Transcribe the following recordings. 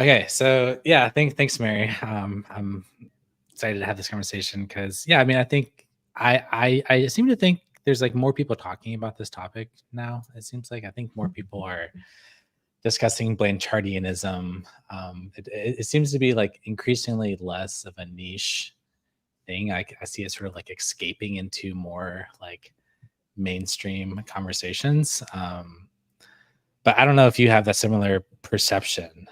Okay, so yeah, thanks, Mary. I'm excited to have this conversation because yeah, I mean, I think I seem to think there's like more people talking about this topic now. It seems like I think more people are discussing Blanchardism. It seems to be like increasingly less of a niche thing. I see it sort of like escaping into more like mainstream conversations. But I don't know if you have that similar perception.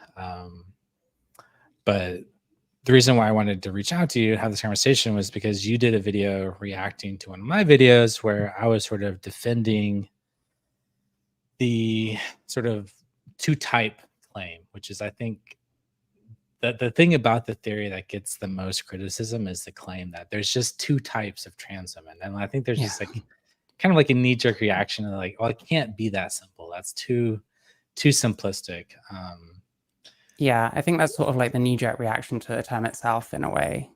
But the reason why I wanted to reach out to you and have this conversation was because you did a video reacting to one of my videos where I was sort of defending the sort of two-type claim, which is I think that the thing about the theory that gets the most criticism is the claim that there's just two types of trans women. And I think there's Yeah. just like kind of like a knee-jerk reaction to like, well, it can't be that simple. That's too simplistic. Yeah, I think that's sort of like the knee-jerk reaction to the term itself in a way.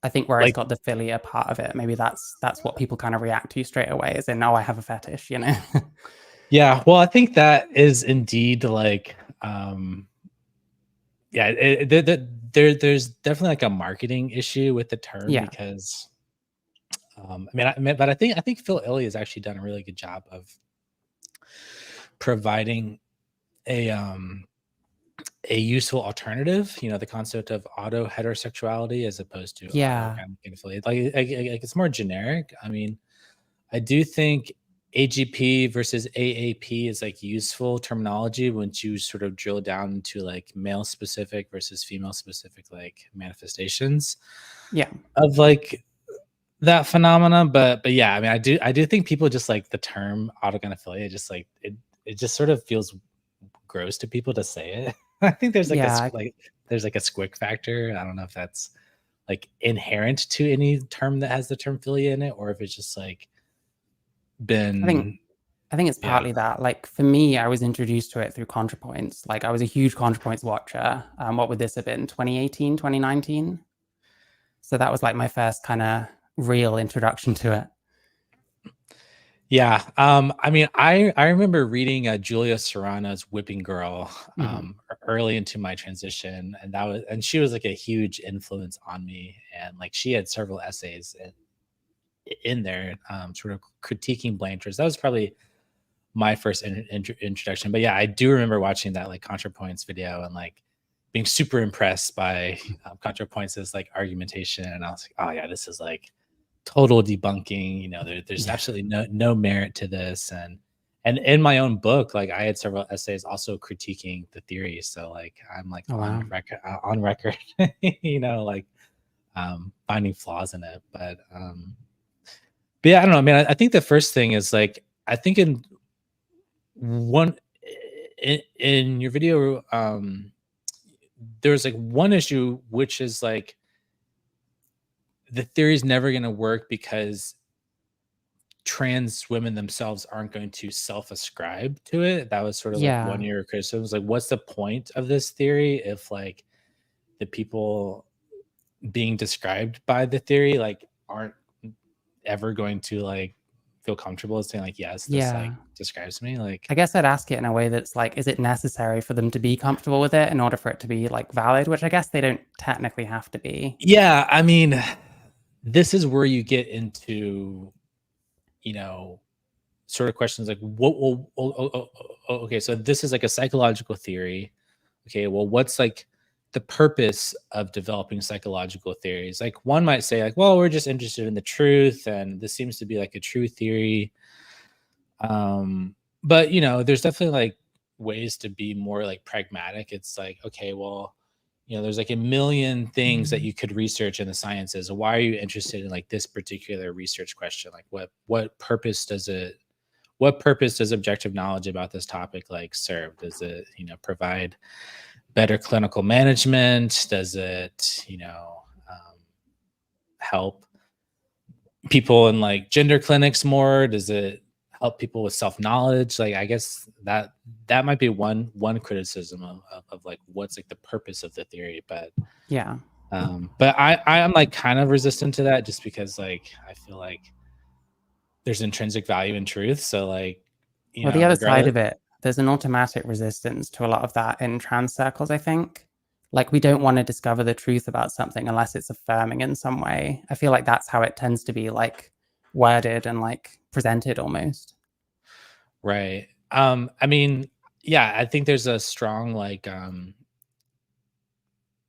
I think where it's Like, got the philia part of it, maybe that's what people kind of react to straight away, is in, oh, I have a fetish, you know? yeah, well, I think that is indeed like, yeah, there's definitely like a marketing issue with the term Yeah. because, but I think Phil Illy has actually done a really good job of providing a useful alternative. You know, the concept of auto heterosexuality as opposed to auto Yeah. affiliate. Like it's more generic. I mean, I do think AGP versus AAP is like useful terminology once you sort of drill down into like male specific versus female specific like manifestations Yeah. of like that phenomena. But yeah, I mean, I do think people just like the term autogynephilia, just like it just sort of feels gross to people to say it. I think there's like Yeah. there's like a squick factor. I don't know if that's like inherent to any term that has the term philia in it, or if it's just like been I think it's yeah. partly that. Like for me, I was introduced to it through ContraPoints. Like I was a huge ContraPoints watcher. What would this have been? 2018, 2019? So that was like my first kind of real introduction to it. Yeah. I mean, I remember reading Julia Serrano's Whipping Girl early into my transition, and she was like a huge influence on me. And like she had several essays in there, sort of critiquing Blanchard's. That was probably my first introduction. But yeah, I do remember watching that like ContraPoints video and like being super impressed by ContraPoints' like argumentation. And I was like, oh yeah, this is like total debunking. You know, there's absolutely no merit to this. And in my own book, like I had several essays also critiquing the theory. So like I'm like on record, you know, like finding flaws in it. But yeah, I don't know. I mean, I think the first thing is like I think in your video, there's like one issue which is like the theory is never going to work because trans women themselves aren't going to self-ascribe to it. That was sort of like one of your criticisms. Like, what's the point of this theory if like the people being described by the theory like aren't ever going to like feel comfortable saying like, yes, this like describes me? Like, I guess I'd ask it in a way that's like, is it necessary for them to be comfortable with it in order for it to be like valid? Which I guess they don't technically have to be. Yeah, I mean, this is where you get into, you know, sort of questions like, what? Okay, so this is like a psychological theory. Okay, well, what's like the purpose of developing psychological theories? Like one might say, like, well, we're just interested in the truth, and this seems to be like a true theory. But you know, there's definitely like ways to be more like pragmatic. It's like, okay, well, you know, there's like a million things that you could research in the sciences. Why are you interested in like this particular research question? Like what purpose does objective knowledge about this topic like serve? Does it, you know, provide better clinical management? Does it, you know, help people in like gender clinics more? Does it help people with self-knowledge? Like I guess that might be one criticism of like what's like the purpose of the theory. But but I'm like kind of resistant to that just because like I feel like there's intrinsic value in truth. So like, you Well, know, the other side of it, there's an automatic resistance to a lot of that in trans circles, I think. Like, we don't want to discover the truth about something unless it's affirming in some way. I feel like that's how it tends to be like worded and like presented almost. Right. I mean, yeah, I think there's a strong like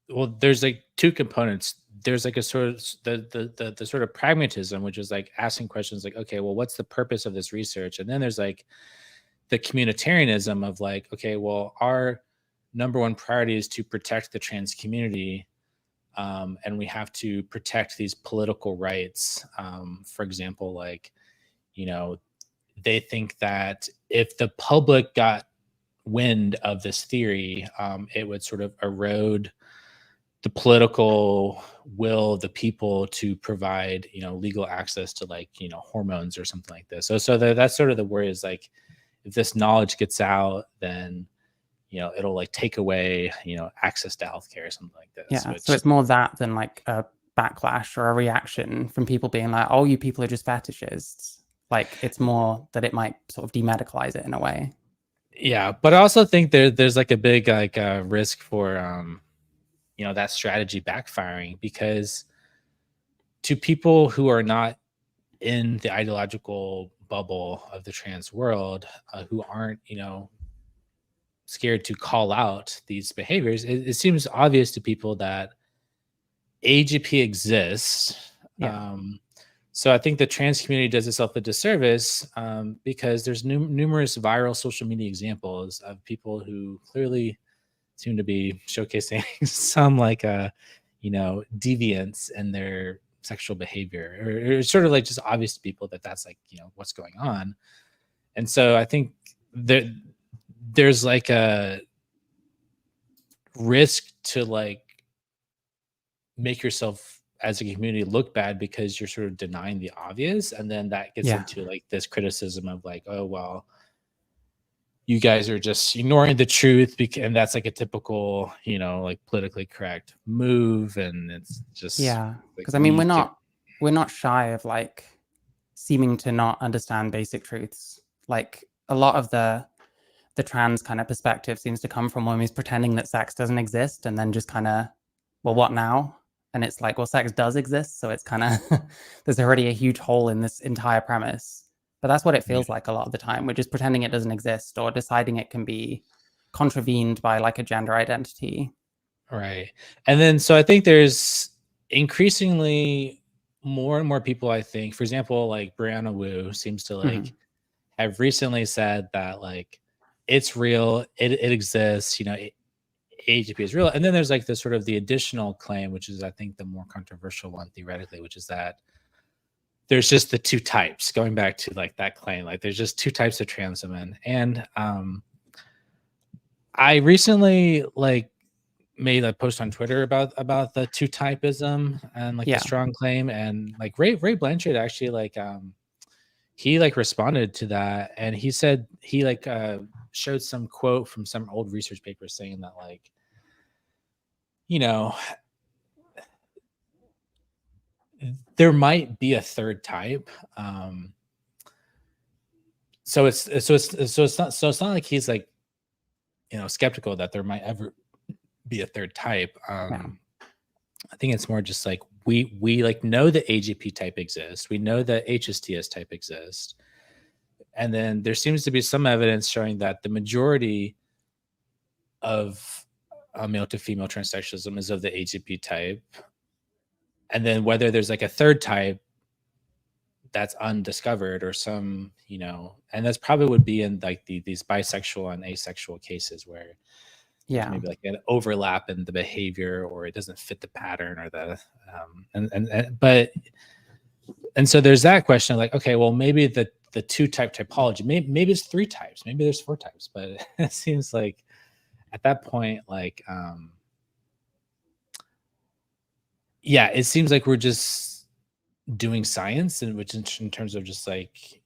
well, there's like two components. There's like a sort of the sort of pragmatism, which is like asking questions like, okay, well, what's the purpose of this research? And then there's like the communitarianism of like, okay, well, our number one priority is to protect the trans community. And we have to protect these political rights. For example, like, you know, they think that if the public got wind of this theory, it would sort of erode the political will of the people to provide, you know, legal access to like, you know, hormones or something like this. That's sort of the worry is like, if this knowledge gets out, then, you know, it'll like take away, you know, access to healthcare or something like this, Yeah. So which it's more that than like a backlash or a reaction from people being like, oh, you people are just fetishists. Like, it's more that it might sort of demedicalize it in a way. yeah, but I also think there's like a big like risk for you know, that strategy backfiring, because to people who are not in the ideological bubble of the trans world, who aren't, you know, scared to call out these behaviors, it seems obvious to people that AGP exists. Yeah. So I think the trans community does itself a disservice, because there's numerous viral social media examples of people who clearly seem to be showcasing some like you know, deviance in their sexual behavior, or it's sort of like just obvious to people that that's like, you know, what's going on. And so I think there's like a risk to like make yourself as a community look bad because you're sort of denying the obvious, and then that gets Yeah. into like this criticism of like, oh well, you guys are just ignoring the truth, and that's like a typical, you know, like politically correct move, and it's just Yeah. like Because I mean, we can. we're not shy of like seeming to not understand basic truths. Like, a lot of the trans kind of perspective seems to come from women pretending that sex doesn't exist and then just kind of, well, what now? And it's like, well, sex does exist. So it's kind of, there's already a huge hole in this entire premise. But that's what it feels like a lot of the time. We're just pretending it doesn't exist or deciding it can be contravened by like a gender identity. Right. And then so I think there's increasingly more and more people, I think, for example, like Brianna Wu seems to Mm-hmm. like have recently said that like it's real, it exists, you know, AGP is real. And then there's like this sort of the additional claim, which is I think the more controversial one theoretically, which is that there's just the two types, going back to like that claim, like there's just two types of trans women. And I recently like made a post on Twitter about the two typeism and like the Yeah. strong claim, and like Ray Blanchard actually like he like responded to that, and he said he like showed some quote from some old research paper saying that like, you know, there might be a third type. So it's not like he's like, you know, skeptical that there might ever be a third type. Yeah. I think it's more just like we like know the AGP type exists. We know that HSTS type exists. And then there seems to be some evidence showing that the majority of male to female transsexualism is of the AGP type. And then whether there's like a third type that's undiscovered or some, you know, and that's probably would be in like these bisexual and asexual cases where there's Yeah. maybe like an overlap in the behavior, or it doesn't fit the pattern, or the and so there's that question like, okay, well, maybe the two type typology, maybe it's three types, maybe there's four types, but it seems like at that point, like yeah, it seems like we're just doing science, and which in terms of just like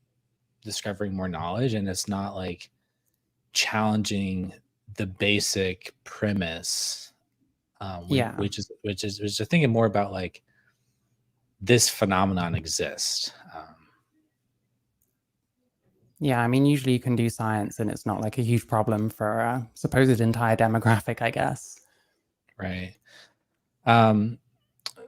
discovering more knowledge, and it's not like challenging the basic premise, Yeah. which I thinking more about like this phenomenon exists. Yeah, I mean, usually you can do science and it's not like a huge problem for a supposed entire demographic, I guess. Right.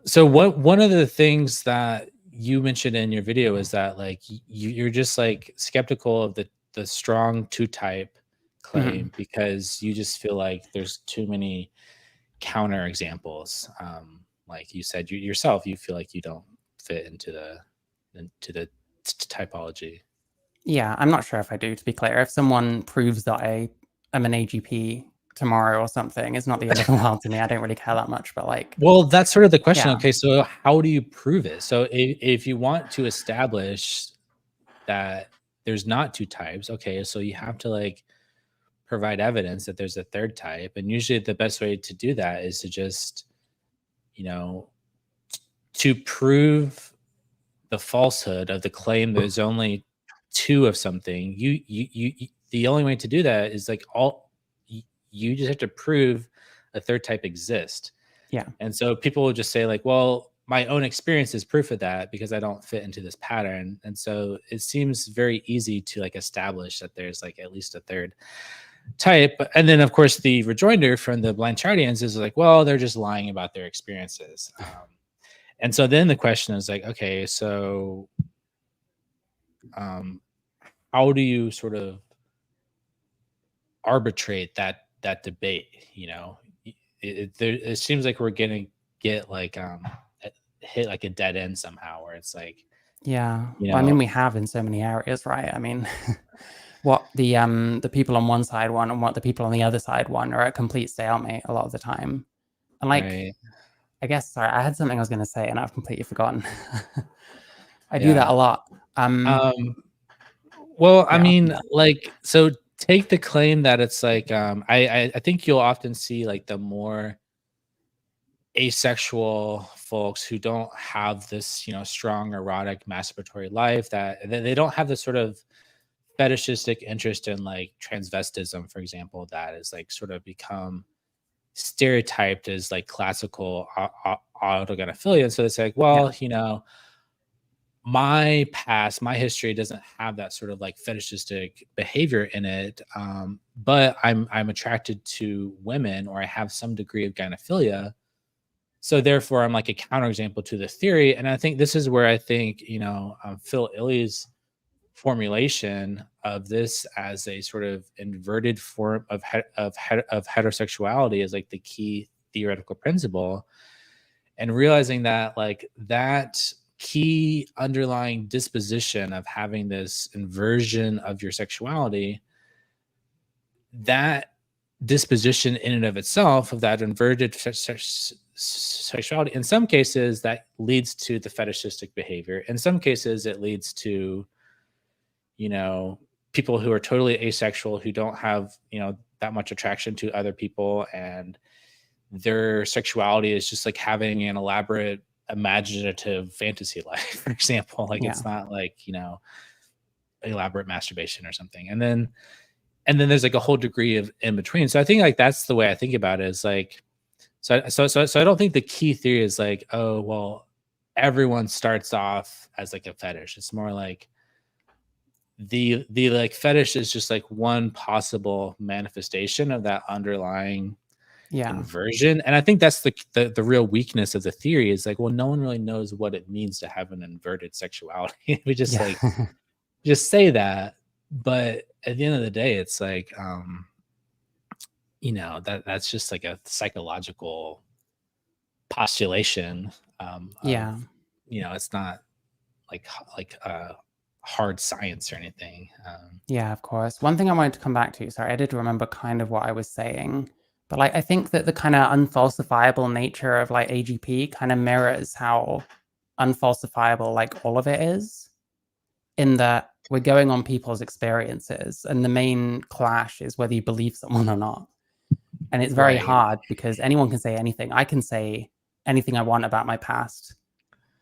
So one of the things that you mentioned in your video is that like you're just like skeptical of the strong two type Mhm. claim because you just feel like there's too many counter examples. Like you said, you yourself, you feel like you don't fit into the typology. Yeah, I'm not sure if I do, to be clear. If someone proves that I am an AGP tomorrow or something, it's not the end of the world to me. I don't really care that much, but like, Well, that's sort of the question. yeah, Okay, so how do you prove it? So if you want to establish that there's not two types, okay, so you have to like provide evidence that there's a third type. And usually the best way to do that is to just, you know, to prove the falsehood of the claim there's only two of something. The only way to do that is like you just have to prove a third type exists. yeah, And so people will just say like, well, my own experience is proof of that because I don't fit into this pattern. And so it seems very easy to like establish that there's like at least a third type. And then of course the rejoinder from the blind chartians is like, well, they're just lying about their experiences. And so then the question is like, okay, so um, how do you sort of arbitrate that debate? You know, it seems like we're gonna get like hit like a dead end somehow, where it's like, yeah. you Well, I mean, know, we have in so many areas, right? I mean, what the people on one side want and what the people on the other side want are a complete stalemate a lot of the time. And like, right? I guess, sorry, I had something I was going to say and I've completely forgotten. I do that Yeah. a lot. Um, Um, well, I yeah, mean, like, so take the claim that it's like, I think you'll often see like the more asexual folks who don't have this, you know, strong erotic masturbatory life, that they don't have this sort of fetishistic interest in like transvestism, for example, that is like sort of become stereotyped as like classical autogynephilia. And so it's like, yeah, well, you know, my past, my history doesn't have that sort of like fetishistic behavior in it. But I'm attracted to women, or I have some degree of gynephilia. So therefore, I'm like a counterexample to the theory. And I think this is where I think, you know, Phil Illy's formulation of this as a sort of inverted form of of heterosexuality is like the key theoretical principle, and realizing that like that key underlying disposition of having this inversion of your sexuality, that disposition in and of itself, of that inverted sexuality, in some cases that leads to the fetishistic behavior, in some cases it leads to, you know, people who are totally asexual, who don't have, you know, that much attraction to other people, and their sexuality is just like having an elaborate imaginative fantasy life, for example. Like yeah, it's not like, you know, elaborate masturbation or something. And then there's like a whole degree of in between. So I think like that's the way I think about it, is like, so I don't think the key theory is like, oh well, everyone starts off as like a fetish. It's more like the like fetish is just like one possible manifestation of that underlying yeah, inversion. And I think that's the real weakness of the theory, is like, well, no one really knows what it means to have an inverted sexuality. We just yeah, like just say that, but at the end of the day, it's like, you know, that's just like a psychological postulation, of, yeah. you know, it's not like hard science or anything. Yeah, of course. One thing I wanted to come back to, sorry, I did remember kind of what I was saying, but like I think that the kind of unfalsifiable nature of like AGP kind of mirrors how unfalsifiable like all of it is, in that we're going on people's experiences and the main clash is whether you believe someone or not. And it's very Right. hard because anyone can say anything. I can say anything I want about my past.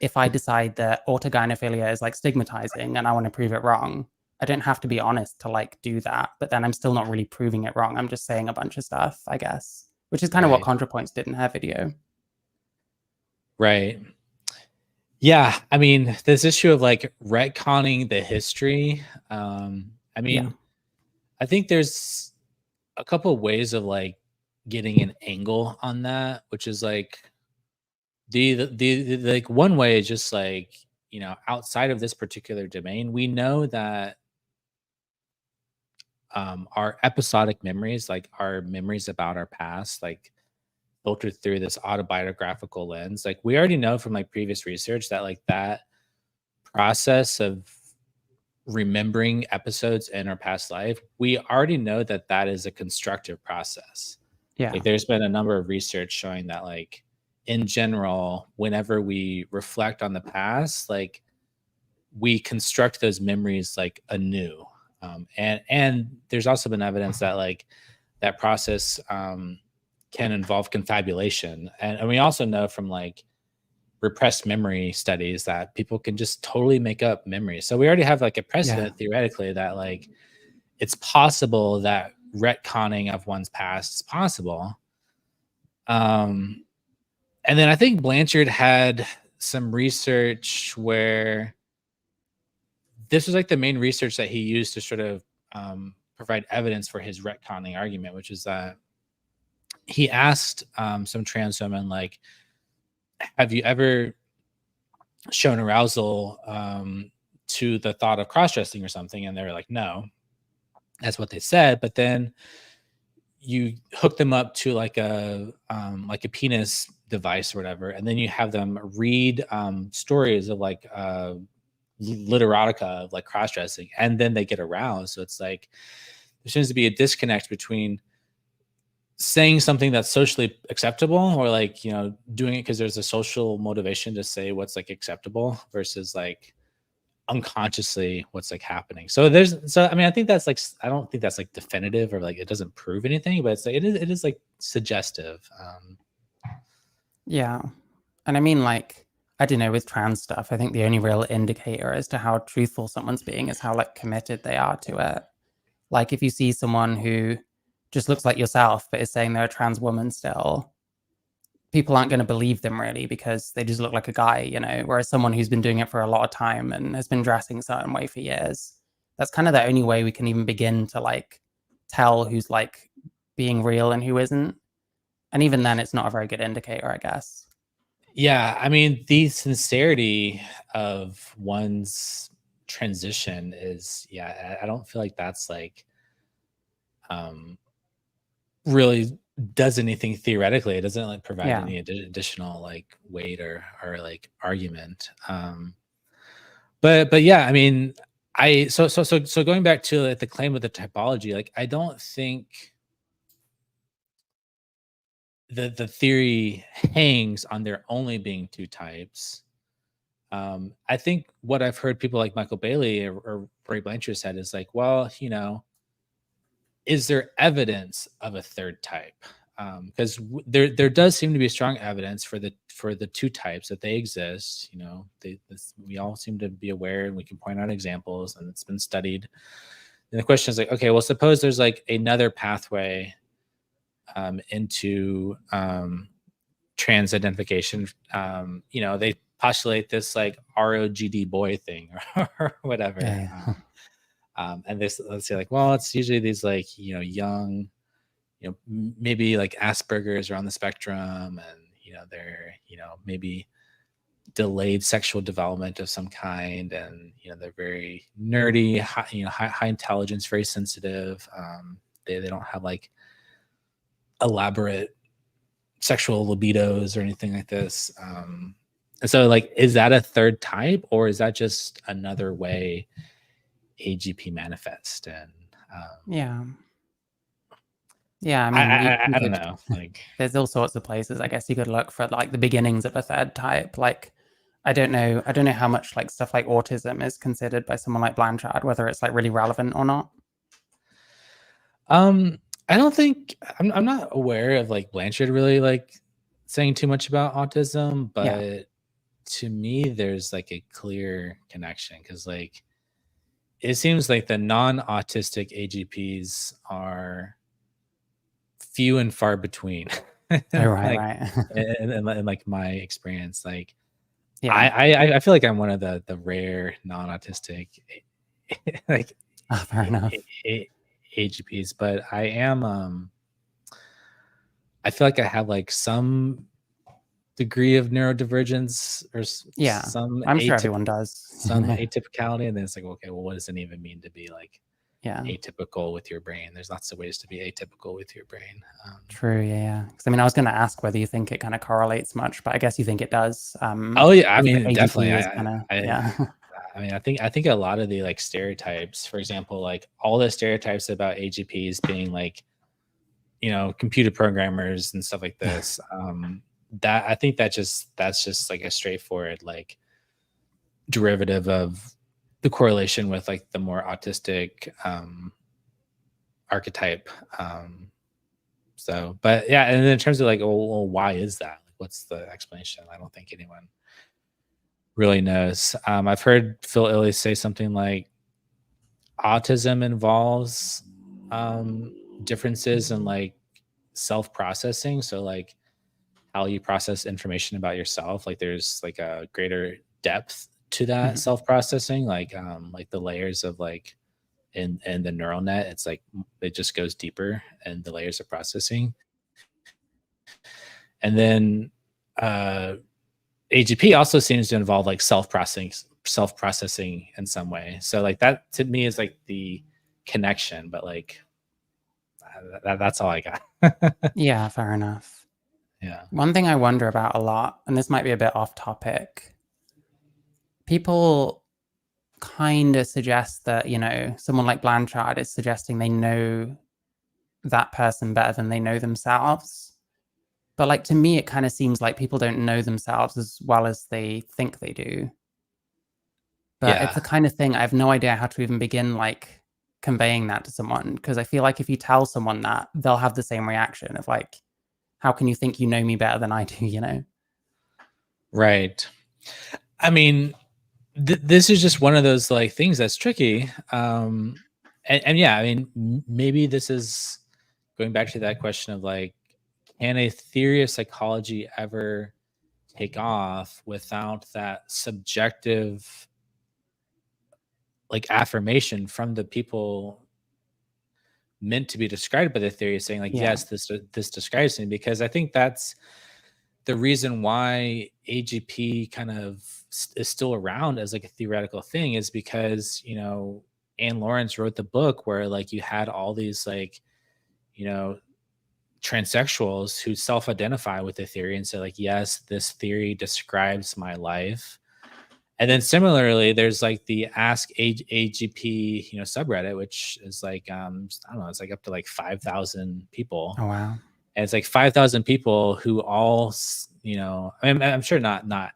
If I decide that autogynephilia is like stigmatizing and I want to prove it wrong, I don't have to be honest to like do that. But then I'm still not really proving it wrong. I'm just saying a bunch of stuff, I guess, which is kind of what Right. ContraPoints did in her video. Right. Yeah, I mean, this issue of like retconning the history, I mean, I think there's a couple of ways of like getting an angle on that, which is like the like one way is just like, outside of this particular domain, we know that our episodic memories, like our memories about our past, like filtered through this autobiographical lens, like we already know from like previous research that like that process of remembering episodes in our past life, we already know that that is a constructive process. Yeah. Like there's been a number of research showing that like in general, whenever we reflect on the past, like we construct those memories like anew. And there's also been evidence that like that process can involve confabulation. And we also know from like repressed memory studies that people can just totally make up memories. So we already have like a precedent theoretically that like it's possible that retconning of one's past is possible. And then I think Blanchard had some research where this was like the main research that he used to sort of provide evidence for his retconning argument, which is that he asked some trans women, like, have you ever shown arousal to the thought of cross-dressing or something? And they were like, no. That's what they said. But then you hook them up to like a penis device or whatever, and then you have them read stories of like literotica of like cross-dressing, and then they get aroused. So it's like there seems to be a disconnect between saying something that's socially acceptable, or like doing it because there's a social motivation to say what's like acceptable, versus like unconsciously what's like happening. So I mean, I think that's like, I don't think that's like definitive or like it doesn't prove anything, but it's like it is like suggestive. Yeah. And I mean, like, I don't know, with trans stuff, I think the only real indicator as to how truthful someone's being is how like committed they are to it. Like if you see someone who just looks like yourself but is saying they're a trans woman still, people aren't going to believe them really because they just look like a guy, whereas someone who's been doing it for a lot of time and has been dressing a certain way for years, that's kind of the only way we can even begin to like tell who's like being real and who isn't. And even then it's not a very good indicator, I guess. Yeah, I mean, the sincerity of one's transition is, I don't feel like that's like really does anything theoretically. It doesn't like provide any additional like weight or like argument. But yeah, I mean, so going back to like, the claim of the typology, like I don't think the theory hangs on there only being two types. I think what I've heard people like Michael Bailey or Ray Blanchard said is like, well, is there evidence of a third type? Because there does seem to be strong evidence for the two types that they exist. We all seem to be aware, and we can point out examples, and it's been studied. And the question is like, okay, well, suppose there's like another pathway into trans identification. They postulate this like ROGD boy thing or whatever. And this, let's say like, well, it's usually these like, young, maybe like Asperger's are on the spectrum, and, they're, maybe delayed sexual development of some kind. And, they're very nerdy, high intelligence, very sensitive. They don't have like elaborate sexual libidos or anything like this. And so like, is that a third type, or is that just another way AGP manifest? And I mean, I don't know. Like, there's all sorts of places I guess you could look for like the beginnings of a third type. Like I don't know how much like stuff like autism is considered by someone like Blanchard, whether it's like really relevant or not. I don't think I'm not aware of like Blanchard really like saying too much about autism, but to me there's like a clear connection, because like it seems like the non-autistic AGPs are few and far between. Right. In like my experience, like I feel like I'm one of the rare non-autistic like Fair enough. AGPs, but I am I feel like I have like some degree of neurodivergence or Yeah, I'm sure everyone does. some atypicality, and then it's like, okay, well, what does it even mean to be like Yeah. atypical with your brain? There's lots of ways to be atypical with your brain. True. Yeah. Because I mean, I was going to ask whether you think it kind of correlates much, but I guess you think it does. Oh yeah, I If mean, definitely. AGP is kind of yeah. I mean, I think a lot of the like stereotypes, for example, like all the stereotypes about AGPs being like, computer programmers and stuff like this. That I think that's just like a straightforward like derivative of the correlation with like the more autistic archetype. But yeah, and in terms of like, well, why is that? Like, what's the explanation? I don't think anyone really knows. I've heard Phil Illy say something like autism involves differences in like self-processing. So like how you process information about yourself. Like there's like a greater depth to that Mhm. self-processing, like the layers of like in the neural net. It's like it just goes deeper and the layers of processing. And then AGP also seems to involve like self-processing in some way. So like that to me is like the connection, but like that's all I got. Yeah, fair enough. Yeah. One thing I wonder about a lot, and this might be a bit off topic, people kind of suggest that, someone like Blanchard is suggesting they know that person better than they know themselves. But like to me, it kind of seems like people don't know themselves as well as they think they do. But it's Yeah. the kind of thing I have no idea how to even begin like conveying that to someone, because I feel like if you tell someone that, they'll have the same reaction of like, how can you think you know me better than I do? Right. I mean, this is just one of those like things that's tricky. And yeah, I mean, maybe this is going back to that question of like, can a theory of psychology ever take off without that subjective like affirmation from the people meant to be described by the theory, saying like, Yeah. yes, this describes me? Because I think that's the reason why AGP kind of is still around as like a theoretical thing, is because Anne Lawrence wrote the book where like you had all these like you know transsexuals who self-identify with the theory and say like, yes, this theory describes my life. And then similarly, there's like the Ask AGP, subreddit, which is like I don't know, it's like up to like 5,000 people, Oh, wow. and it's like 5,000 people who all, I'm sure not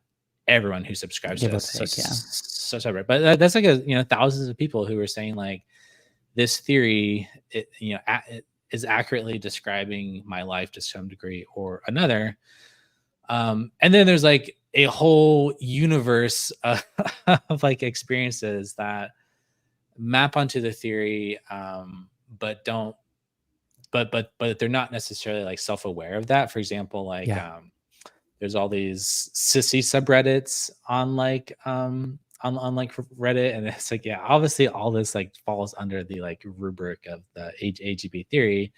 everyone who subscribes Give to or take. Yeah. such subreddit, but that's like thousands of people who are saying like this theory, it is accurately describing my life to some degree or another. And then there's like a whole universe of like experiences that map onto the theory, but don't, but they're not necessarily like self-aware of that. For example, like Yeah. there's all these sissy subreddits on like on like Reddit, and it's like, yeah, obviously all this like falls under the like rubric of the AGB theory.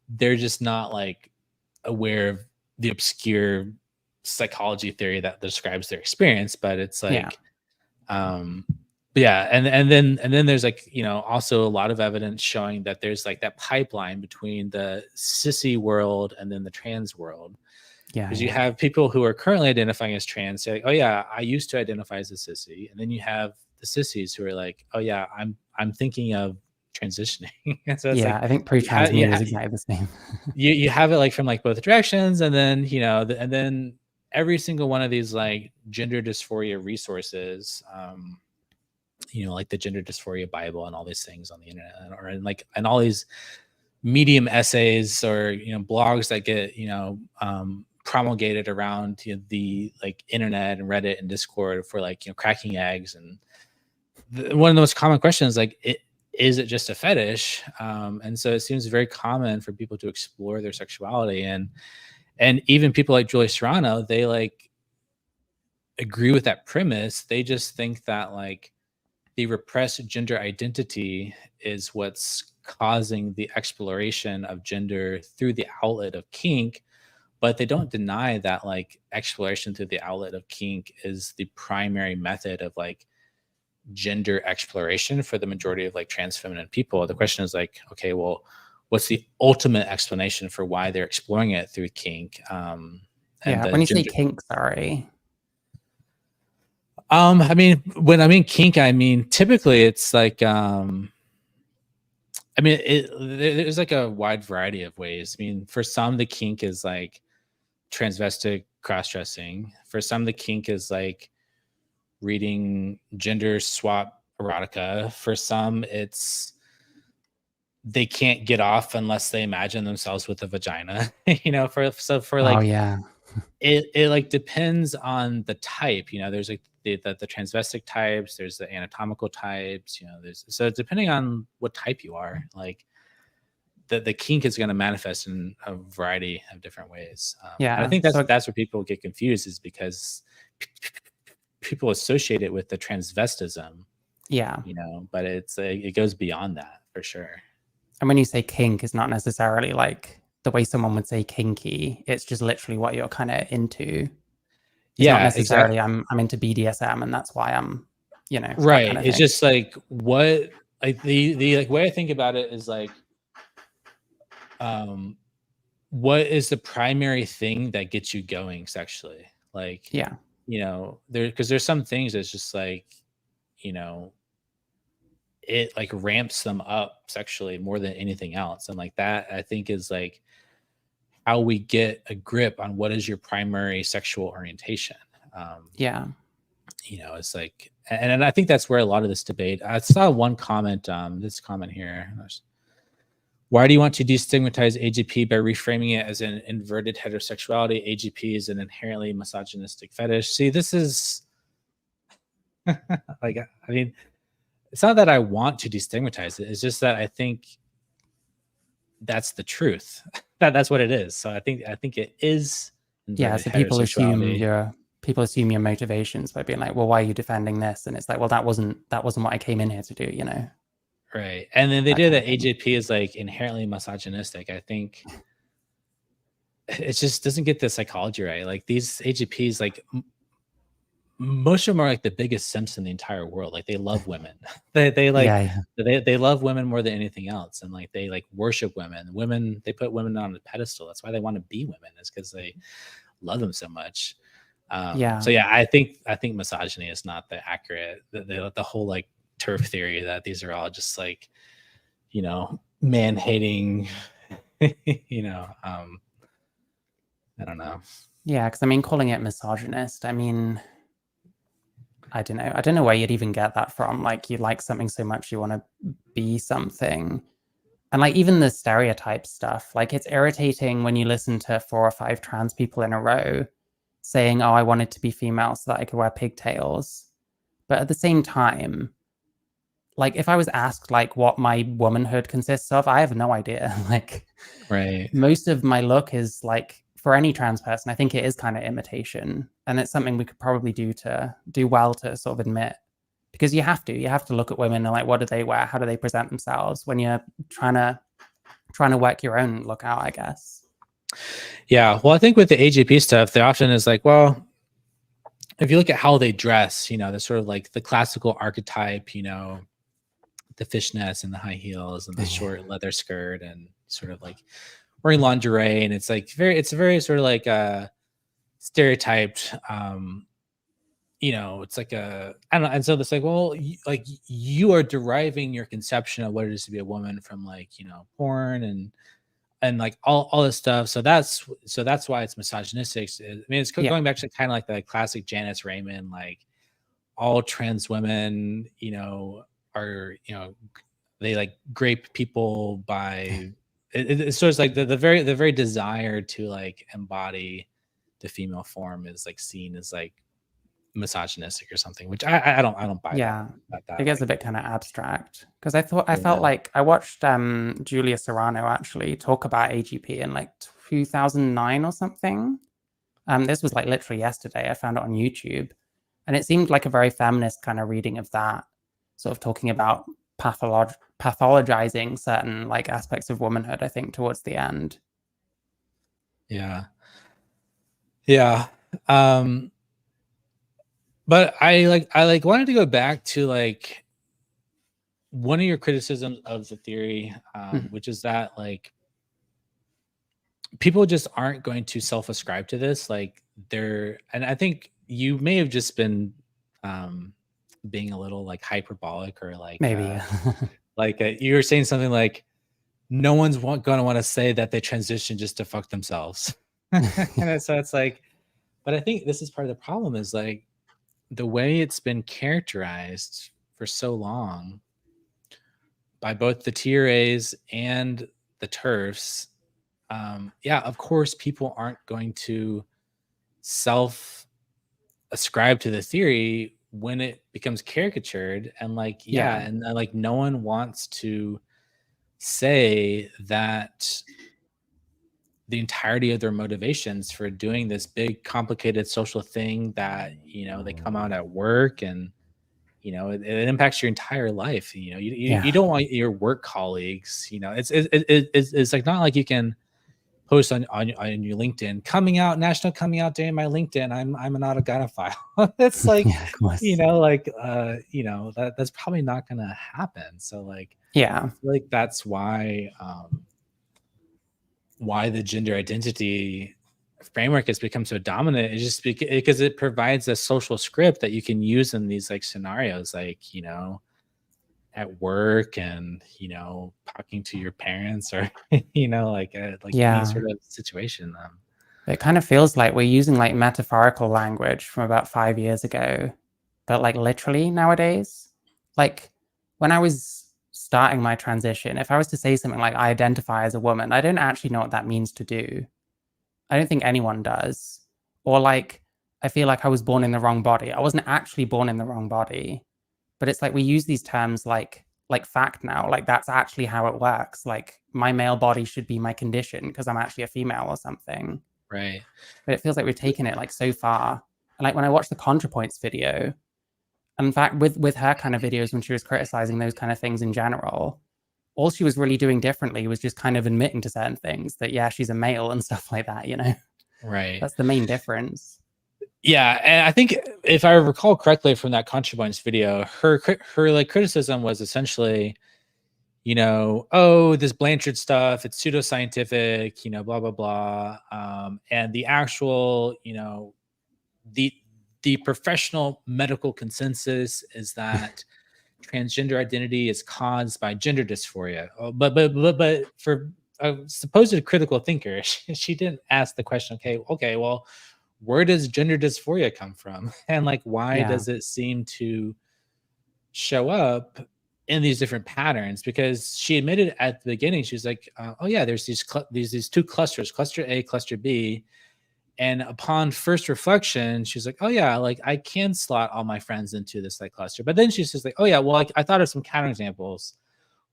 They're just not like aware of the obscure psychology theory that describes their experience, but it's Yeah. like but yeah, and then there's like also a lot of evidence showing that there's like that pipeline between the sissy world and then the trans world, Yeah. because you Yeah. have people who are currently identifying as trans say like, oh yeah, I used to identify as a sissy, and then you have the sissies who are like, oh yeah, I'm thinking of transitioning. And so it's Yeah. like I think pre-trans me was exactly the same. you have it like from like both directions, and then and then every single one of these like gender dysphoria resources, like the gender dysphoria Bible and all these things on the internet, or in like and all these medium essays or blogs that get promulgated around the like internet and Reddit and Discord for like cracking eggs. And one of the most common questions like, is it just a fetish? And so it seems very common for people to explore their sexuality, and even people like Julie Serrano, they like agree with that premise. They just think that like the repressed gender identity is what's causing the exploration of gender through the outlet of kink, but they don't deny that like exploration through the outlet of kink is the primary method of like gender exploration for the majority of like trans feminine people. The question is like, okay, well, what's the ultimate explanation for why they're exploring it through kink? And Yeah, the when you say gender, kink, sorry. I mean, when I mean kink, I mean typically it's like, I mean, there's like a wide variety of ways. I mean, for some, the kink is like transvestic cross dressing. For some, the kink is like reading gender swap erotica. For some, it's they can't get off unless they imagine themselves with a vagina. For Oh like yeah. it like depends on the type. There's like the transvestic types, there's the anatomical types, there's so depending on what type you are, like the kink is going to manifest in a variety of different ways. And I Yeah. think So that's where people get confused, is because people associate it with the transvestism, yeah. but it goes beyond that for sure. And when you say kink, it's not necessarily like the way someone would say kinky. It's just literally what you're kind of into. It's not Yeah, exactly. necessarily I'm into BDSM and that's why I'm, that kind Right. of It's thing. just like what like the like way I think about it is like um what is the primary thing that gets you going sexually? Like, Yeah. because there's some things that's just like, you know, it like ramps them up sexually more than anything else. And like that, I think is like how we get a grip on what is your primary sexual orientation. Um, Yeah. it's like, and I think that's where a lot of this debate. I saw one comment, this comment here. Why do you want to destigmatize AGP by reframing it as an inverted heterosexuality? AGP is an inherently misogynistic fetish. See, this is like, I mean, it's not that I want to destigmatize it. It's just that I think that's the truth. That's what it is. So I think it is Yeah. inverted So people assume heterosexuality. your motivations by being like, well, why are you defending this? And it's like, well, that wasn't what I came in here to do, Right. And then the that idea kind of that thing. AJP is like inherently misogynistic, I think it just doesn't get the psychology right. Like these AGPs, like most of them are like the biggest simps in the entire world. Like they love women. they like Yeah. Yeah. they love women more than anything else. And like they like worship women. Women, they put women on a pedestal. That's why they want to be women, is because they love them so much. So Yeah. yeah, I think misogyny is not the accurate the whole like turf theory that these are all just like, man hating, I don't know. Yeah. Because I mean, calling it misogynist, I mean, I don't know. I don't know where you'd even get that from. Like, you like something so much, you want to be something. And like, even the stereotype stuff, like, it's irritating when you listen to 4 or 5 trans people in a row saying, oh, I wanted to be female so that I could wear pigtails. But at the same time, like, if I was asked like what my womanhood consists of, I have no idea. Like, Right. most of my look is like, for any trans person, I think it is kind of imitation, and it's something we could probably do well to sort of admit, because you have to look at women and like, what do they wear, how do they present themselves, when you're trying to work your own look out, I guess. Yeah. Well, I think with the AGP stuff, the option is like, well, if you look at how they dress, they're sort of like the classical archetype, the fishnets and the high heels and the short leather skirt and sort of like wearing lingerie. And it's very sort of like stereotyped. It's like I don't know. And so it's like, well, like you are deriving your conception of what it is to be a woman from like, porn and like all this stuff. So that's why it's misogynistic. I mean, it's Yeah. going back to kind of like the classic Janice Raymond, like all trans women, are, they like grape people by it's sort of like the very desire to like embody the female form is like seen as like misogynistic or something, which I don't buy Yeah, that it gets a like, bit kind of abstract, because I felt yeah. like I watched Julia Serrano actually talk about AGP in like 2009 or something. This was like literally yesterday. I found it on YouTube, and it seemed like a very feminist kind of reading of that. sort of talking about pathologizing certain like aspects of womanhood, I think, towards the end. Yeah. Yeah. Um, but I wanted to go back to like one of your criticisms of the theory, which is that like people just aren't going to self-ascribe to this. Like and I think you may have just been being a little like hyperbolic or Maybe. you were saying something like no one's going to want to say that they transition just to fuck themselves. And so it's like, but I think this is part of the problem is like the way it's been characterized for so long by both the TRAs and the TERFs. Yeah, of course, people aren't going to self ascribe to the theory when it becomes caricatured. And like, yeah, Yeah. and like no one wants to say that the entirety of their motivations for doing this big complicated social thing that they come out at work and it impacts your entire life. You Yeah. don't want your work colleagues, it's like not like you can post on your LinkedIn coming out national coming out day in my LinkedIn, I'm an autogynephile. It's like Yeah, of course. that's probably not gonna happen. So like Yeah. I feel like that's why the gender identity framework has become so dominant is just because it provides a social script that you can use in these like scenarios, like at work and talking to your parents or like any Yeah. sort of situation. It kind of feels like we're using like metaphorical language from about 5 years ago, but like literally nowadays. Like when I was starting my transition, if I was to say something like I identify as a woman, I don't actually know what that means to do. I don't think anyone does. Or like I feel like I was born in the wrong body. I wasn't actually born in the wrong body. But it's like we use these terms like fact now. Like that's actually how it works. Like my male body should be my condition because I'm actually a female or something. Right. But it feels like we've taken it like so far. And like when I watched the ContraPoints video, and in fact with her kind of videos when she was criticizing those kind of things in general, all she was really doing differently was just kind of admitting to certain things that yeah, she's a male and stuff like that, you know. Right. That's the main difference. Yeah, and I think if I recall correctly from that ContraPoints video, her like criticism was essentially, oh, this Blanchard stuff, it's pseudoscientific, blah blah blah, and the actual, the the professional medical consensus is that transgender identity is caused by gender dysphoria. But for a supposed critical thinker, she didn't ask the question. Okay, well, where does gender dysphoria come from, and like why Yeah. does it seem to show up in these different patterns? Because she admitted at the beginning, she was like, "Oh yeah, there's these two clusters, cluster A, cluster B." And upon first reflection, she's like, "Oh yeah, like I can slot all my friends into this like cluster." But then she's just like, "Oh yeah, well, like, I thought of some counterexamples."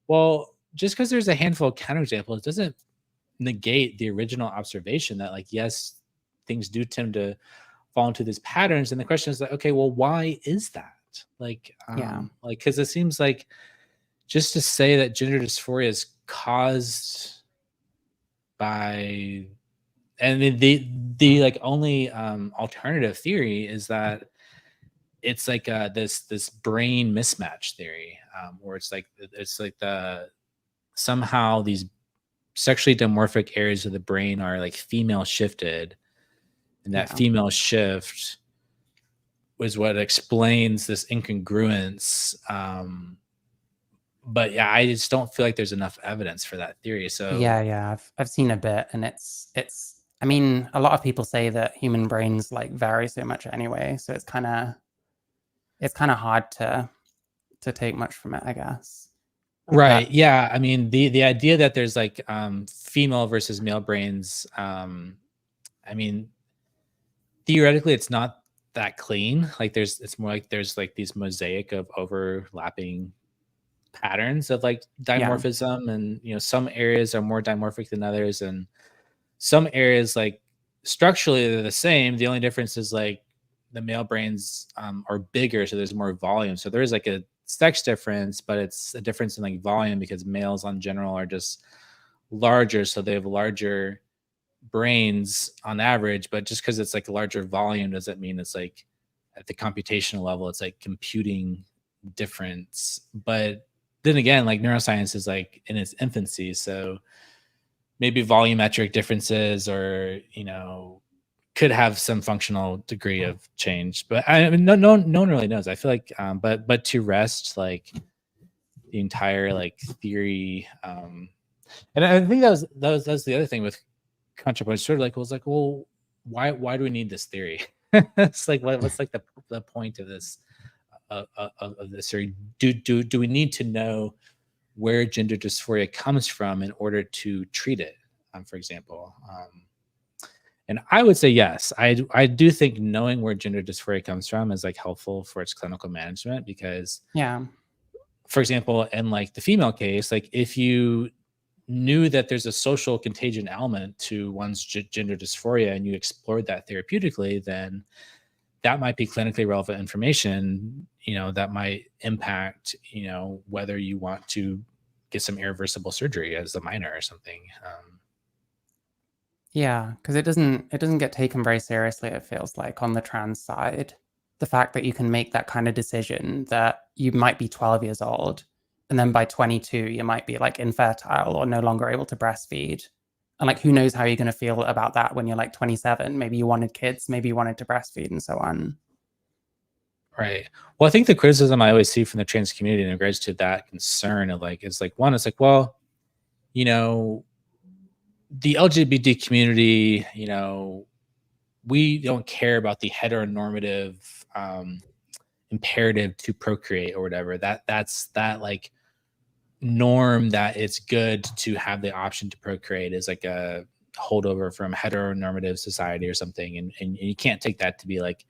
Well, just because there's a handful of counterexamples doesn't negate the original observation that like yes, things do tend to fall into these patterns. And the question is like, okay, well, why is that? Yeah. Like because it seems like just to say that gender dysphoria is caused by and the like only alternative theory is that it's like this brain mismatch theory, where it's like the somehow these sexually dimorphic areas of the brain are like female shifted, and that Yeah. female shift was what explains this incongruence. But yeah, I just don't feel like there's enough evidence for that theory. So Yeah. I've seen a bit, and it's. I mean, a lot of people say that human brains like vary so much anyway, so it's kind of hard to take much from it, I guess. right, But yeah, I mean the idea that there's like female versus male brains, I mean theoretically it's not that clean. Like it's more like there's like these mosaic of overlapping patterns of like yeah, dimorphism, and some areas are more dimorphic than others, and some areas like structurally they're the same. The only difference is like the male brains are bigger, so there's more volume, so there's like a sex difference, but it's a difference in like volume because males on general are just larger, so they have larger brains on average. But just because it's like a larger volume doesn't mean it's like at the computational level it's like computing difference. But then again, like neuroscience is like in its infancy, so maybe volumetric differences or could have some functional degree of change. But I mean, no one really knows. I feel like but to rest like the entire like theory, and I think that was the other thing with ContraPoint. Sort of like was like, well, why do we need this theory? It's like what's like the point of this of this theory? Do we need to know where gender dysphoria comes from in order to treat it, for example? And I would say yes. I do think knowing where gender dysphoria comes from is like helpful for its clinical management because, Yeah. for example, in like the female case, like if you knew that there's a social contagion element to one's gender dysphoria and you explored that therapeutically, then that might be clinically relevant information, that might impact, whether you want to get some irreversible surgery as a minor or something. Yeah, because it doesn't get taken very seriously, it feels like, on the trans side. The fact that you can make that kind of decision that you might be 12 years old, and then by 22, you might be like infertile or no longer able to breastfeed. And like, who knows how you're going to feel about that when you're like 27? Maybe you wanted kids, maybe you wanted to breastfeed, and so on. Right. Well, I think the criticism I always see from the trans community in regards to that concern of like, is like, one, it's like, well, the LGBT community, we don't care about the heteronormative imperative to procreate or whatever. That's that like norm that it's good to have the option to procreate is like a holdover from heteronormative society or something, and you can't take that to be like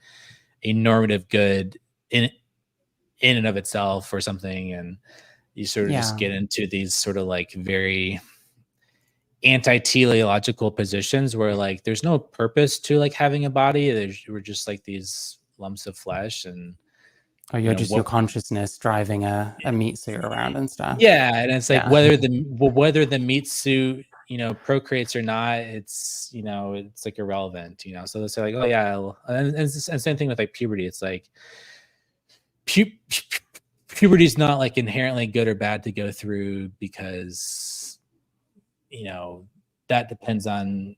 a normative good in and of itself or something. And you sort of just Yeah. get into these sort of like very anti-teleological positions where like there's no purpose to like having a body. We're just like these lumps of flesh, and Or you're just your what consciousness driving a meat suit around and stuff. yeah. And it's like Yeah. whether the meat suit procreates or not, it's like irrelevant. So they say like, oh yeah, and same thing with like puberty. It's like puberty is not like inherently good or bad to go through because that depends on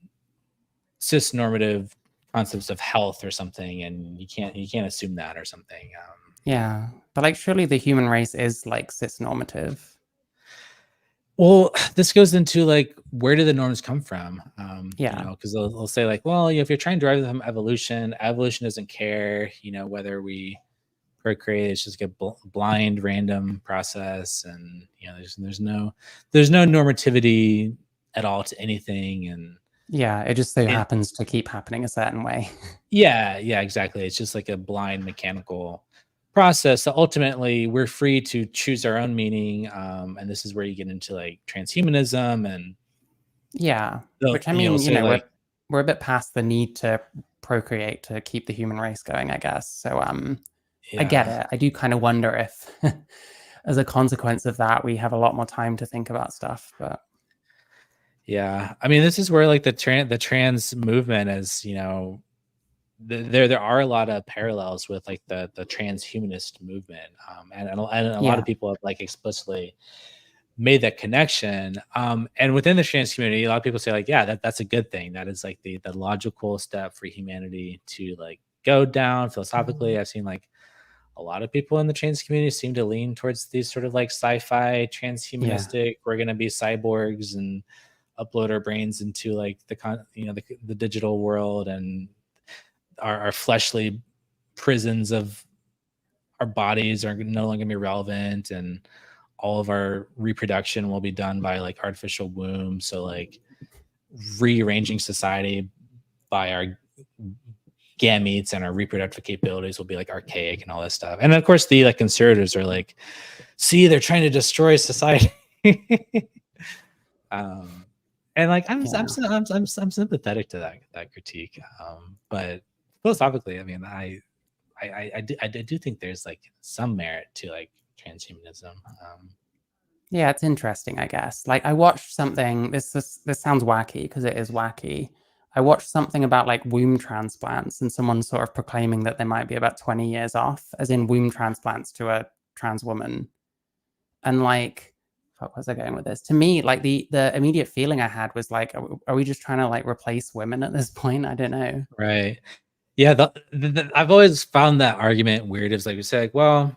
cis-normative concepts of health or something, and you can't assume that or something. Yeah. But like, surely the human race is like cis-normative. Well, this goes into like, where do the norms come from? Yeah. Because they'll say like, well, if you're trying to drive them evolution doesn't care, whether we procreate. It's just a blind, random process, and there's no normativity at all to anything, and Yeah, it just so happens to keep happening a certain way. yeah, exactly. It's just like a blind mechanical process. So ultimately, we're free to choose our own meaning, and this is where you get into like transhumanism and Yeah, which I mean, say like, we're a bit past the need to procreate to keep the human race going, I guess. So I get yeah. it. I do kind of wonder if as a consequence of that, we have a lot more time to think about stuff. But Yeah, I mean, this is where like the trans movement is, there are a lot of parallels with like the transhumanist movement, and a lot of yeah, people have like explicitly made that connection. And within the trans community, a lot of people say like, yeah, that's a good thing. That is like the logical step for humanity to like go down philosophically. I've seen like a lot of people in the trans community seem to lean towards these sort of like sci-fi yeah, transhumanistic, we're going to be cyborgs and upload our brains into like the digital world, and our fleshly prisons of our bodies are no longer gonna be relevant, and all of our reproduction will be done by like artificial womb. So like rearranging society by our gametes and our reproductive capabilities will be like archaic and all this stuff. And of course the like conservatives are like, see, they're trying to destroy society. And like I'm sympathetic to that critique, but philosophically, I mean, I do think there's like some merit to like transhumanism. Yeah, it's interesting, I guess. Like I watched something, this sounds wacky because it is wacky. I watched something about like womb transplants and someone sort of proclaiming that they might be about 20 years off, as in womb transplants to a trans woman. And like, fuck, where's I going with this? To me, like the immediate feeling I had was like, are we just trying to like replace women at this point? I don't know. Right. Yeah. I've always found that argument weird. It's like we say, like, well,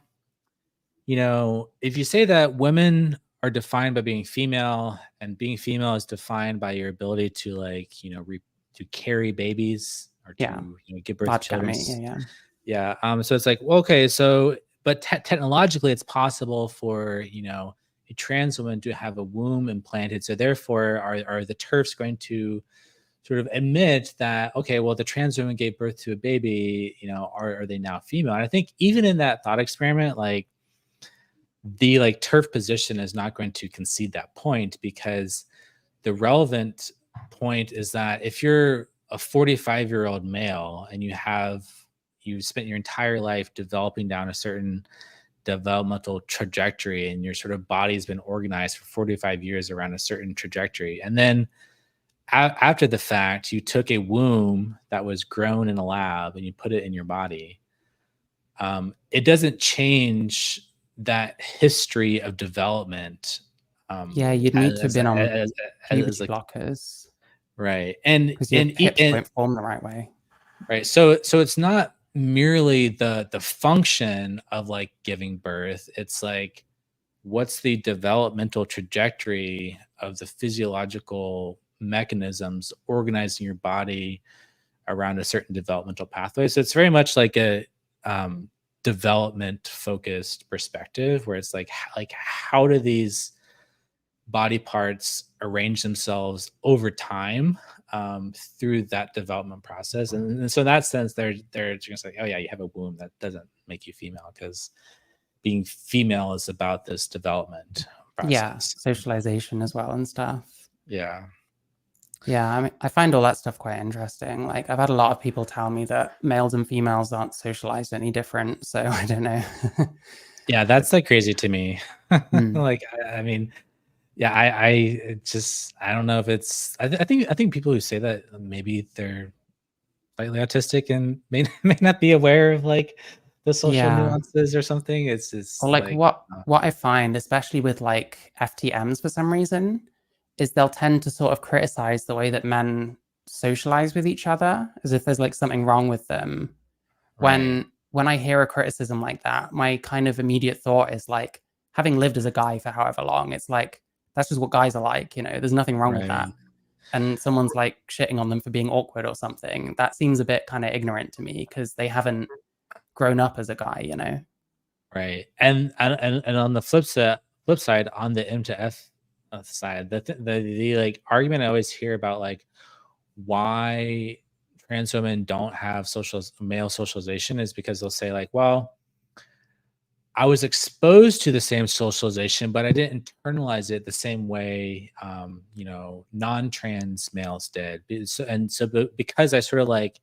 if you say that women are defined by being female and being female is defined by your ability to like, to carry babies or Yeah. to give birth to Large children. gamete. Yeah. Yeah. So it's like, well, okay, so but technologically it's possible for, a trans woman to have a womb implanted. So therefore are the TERFs going to sort of admit that, okay, well, the trans woman gave birth to a baby, are they now female? And I think even in that thought experiment, like the like TERF position is not going to concede that point, because the relevant point is that if you're a 45-year-old male and you spent your entire life developing down a certain developmental trajectory, and your sort of body's been organized for 45 years around a certain trajectory, and then after the fact you took a womb that was grown in a lab and you put it in your body, it doesn't change that history of development. Yeah, you'd need to have as, been on as puberty like, blockers right. And because your hips won't form the right way. right. So it's not merely the function of like giving birth. It's like, what's the developmental trajectory of the physiological mechanisms organizing your body around a certain developmental pathway. So it's very much like a development focused perspective, where it's like how do these body parts arrange themselves over time, through that development process. And so in that sense, they're just like, oh yeah, you have a womb, that doesn't make you female, because being female is about this development Yeah, process. socialization as well and stuff. Yeah. Yeah, I mean, I find all that stuff quite interesting. Like, I've had a lot of people tell me that males and females aren't socialized any different. So I don't know. Yeah, that's like crazy to me. Hmm. Like, I mean, yeah, I don't know if it's. I think people who say that, maybe they're slightly autistic and may not be aware of like the social Yeah. nuances or something. It's Or just like like, what I find, especially with like FTMs for some reason, is they'll tend to sort of criticize the way that men socialize with each other, as if there's like something wrong with them. right, When I hear a criticism like that, my kind of immediate thought is like, having lived as a guy for however long, it's like that's just what guys are like, there's nothing wrong with that. right, And someone's like shitting on them for being awkward or something. That seems a bit kind of ignorant to me because they haven't grown up as a guy. right. And on the flip side, on the M to F side, the like argument I always hear about like why trans women don't have male socialization is because they'll say like, well, I was exposed to the same socialization, but I didn't internalize it the same way, non-trans males did. Because I sort of like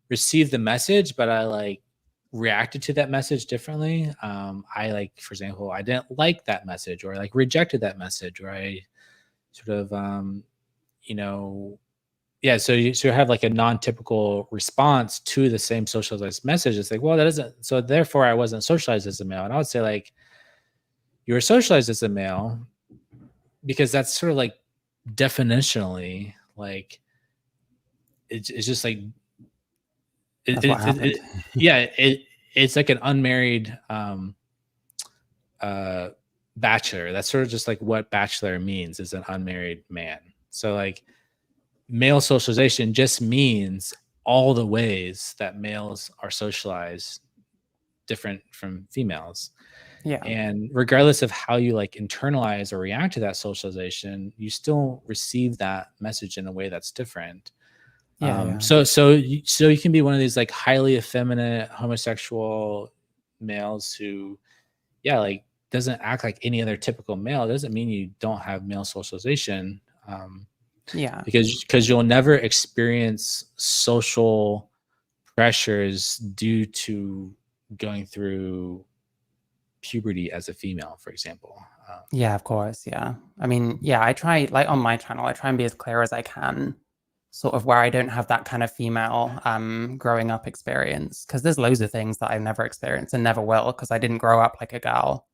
received the message, but I like reacted to that message differently. I like, for example, I didn't like that message, or like rejected that message, or I sort of, you know, yeah. So you have like a non-typical response to the same socialized message. It's like, well, that isn't, so therefore I wasn't socialized as a male. And I would say like, you were socialized as a male, because that's sort of like definitionally like it's just like That's what happened. yeah, it's like an unmarried uh bachelor. That's sort of just like what bachelor means, is an unmarried man. So like male socialization just means all the ways that males are socialized different from females. Yeah. And regardless of how you like internalize or react to that socialization, you still receive that message in a way that's different. Yeah. Yeah. So you can be one of these like highly effeminate homosexual males who, yeah, like doesn't act like any other typical male. It doesn't mean you don't have male socialization, Yeah. because you'll never experience social pressures due to going through puberty as a female, for example. Yeah, of course. Yeah. I mean, yeah, I try, like on my channel, I try and be as clear as I can, sort of where I don't have that kind of female growing up experience. Because there's loads of things that I've never experienced and never will, because I didn't grow up like a gal.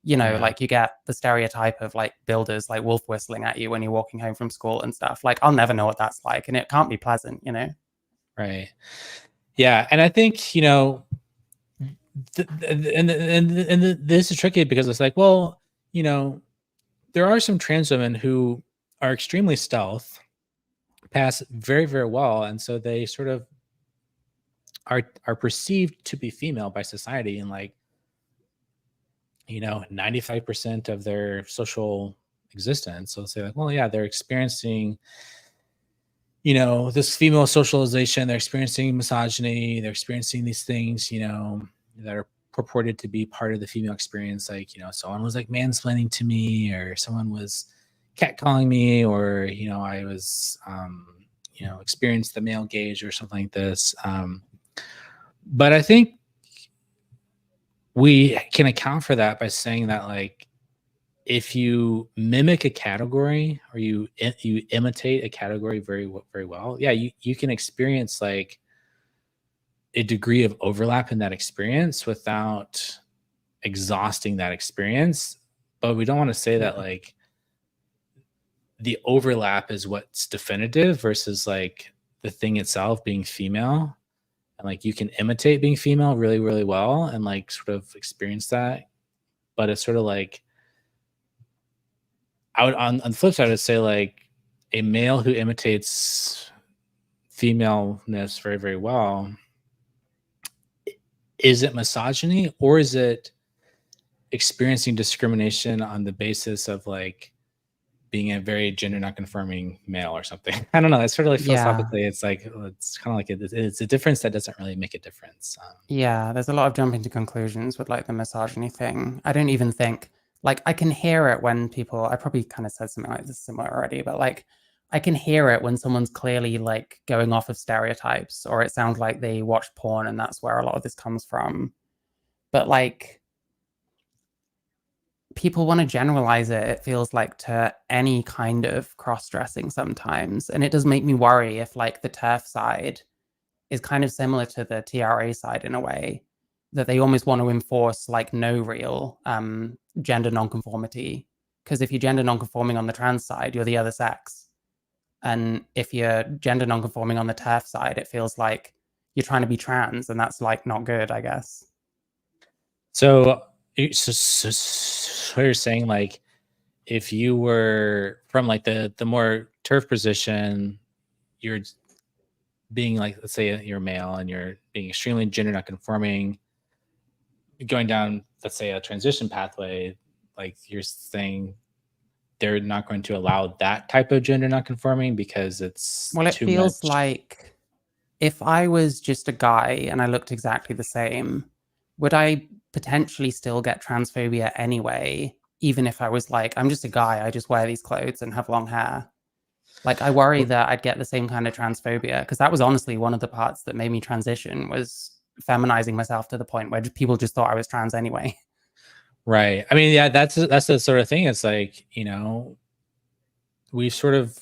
You know, Yeah. like you get the stereotype of like builders like wolf whistling at you when you're walking home from school and stuff. Like I'll never know what that's like, and it can't be pleasant, you know? Right. Yeah. And I think, you know, this is tricky because it's like, well, you know, there are some trans women who are extremely stealth, pass very, very well, and so they sort of are perceived to be female by society, and like, you know, 95% of their social existence. So say like, well, yeah, they're experiencing, you know, this female socialization, they're experiencing misogyny, they're experiencing these things, you know, that are purported to be part of the female experience. Like, you know, someone was like mansplaining to me, or someone was catcalling me, or, you know, I was, you know, experienced the male gaze or something like this. But I think we can account for that by saying that, like, if you mimic a category, or you imitate a category very well, yeah, you can experience like a degree of overlap in that experience without exhausting that experience. But we don't want to say that Yeah. like the overlap is what's definitive versus like the thing itself being female. And like you can imitate being female really well and like sort of experience that. But it's sort of like, I would, on the flip side, I'd say like a male who imitates femaleness very well, is it misogyny, or is it experiencing discrimination on the basis of like being a very gender non-conforming male or something? I don't know. It's sort of like Yeah. philosophically, it's like, it's kind of like it's a difference that doesn't really make a difference. Yeah, there's a lot of jumping to conclusions with like the misogyny thing. I don't even think like I can hear it when people, I probably kind of said something like this similar already, but like I can hear it when someone's clearly like going off of stereotypes, or it sounds like they watch porn and that's where a lot of this comes from. But like people want to generalize it, it feels like, to any kind of cross-dressing sometimes. And it does make me worry if like the TERF side is kind of similar to the TRA side in a way, that they almost want to enforce like no real gender nonconformity. Because if you're gender nonconforming on the trans side, you're the other sex. And if you're gender nonconforming on the TERF side, it feels like you're trying to be trans, and that's like not good, I guess. So, so you're saying like, if you were from like the more turf position, you're being like, let's say you're male and you're being extremely gender not conforming, going down, let's say, a transition pathway, like you're saying they're not going to allow that type of gender not conforming because it's Well, it too feels much. like if I was just a guy and I looked exactly the same, would I potentially still get transphobia anyway, even if I was like, I'm just a guy, I just wear these clothes and have long hair? Like, I worry that I'd get the same kind of transphobia, because that was honestly one of the parts that made me transition, was feminizing myself to the point where people just thought I was trans anyway. Right. I mean, yeah, that's the sort of thing. It's like, you know, we've sort of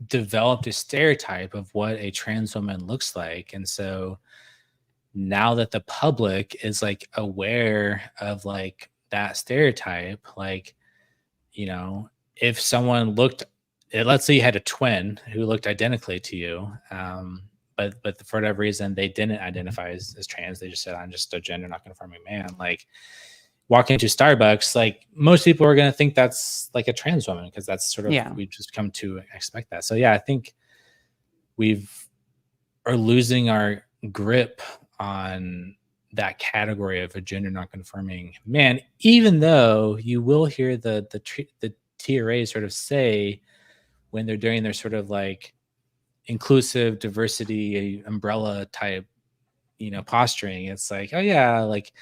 developed a stereotype of what a trans woman looks like. And so now that the public is like aware of like that stereotype, like, you know, if someone looked, let's say you had a twin who looked identically to you, but for whatever reason they didn't identify as trans, they just said, I'm just a gender not conforming man. Like walking into Starbucks, like most people are going to think that's like a trans woman, because that's sort of, Yeah. we've just come to expect that. So yeah, I think we've are losing our grip on that category of a gender non-conforming man, even though you will hear the TRA sort of say, when they're doing their sort of like inclusive diversity umbrella type, you know, posturing, it's like, oh yeah, like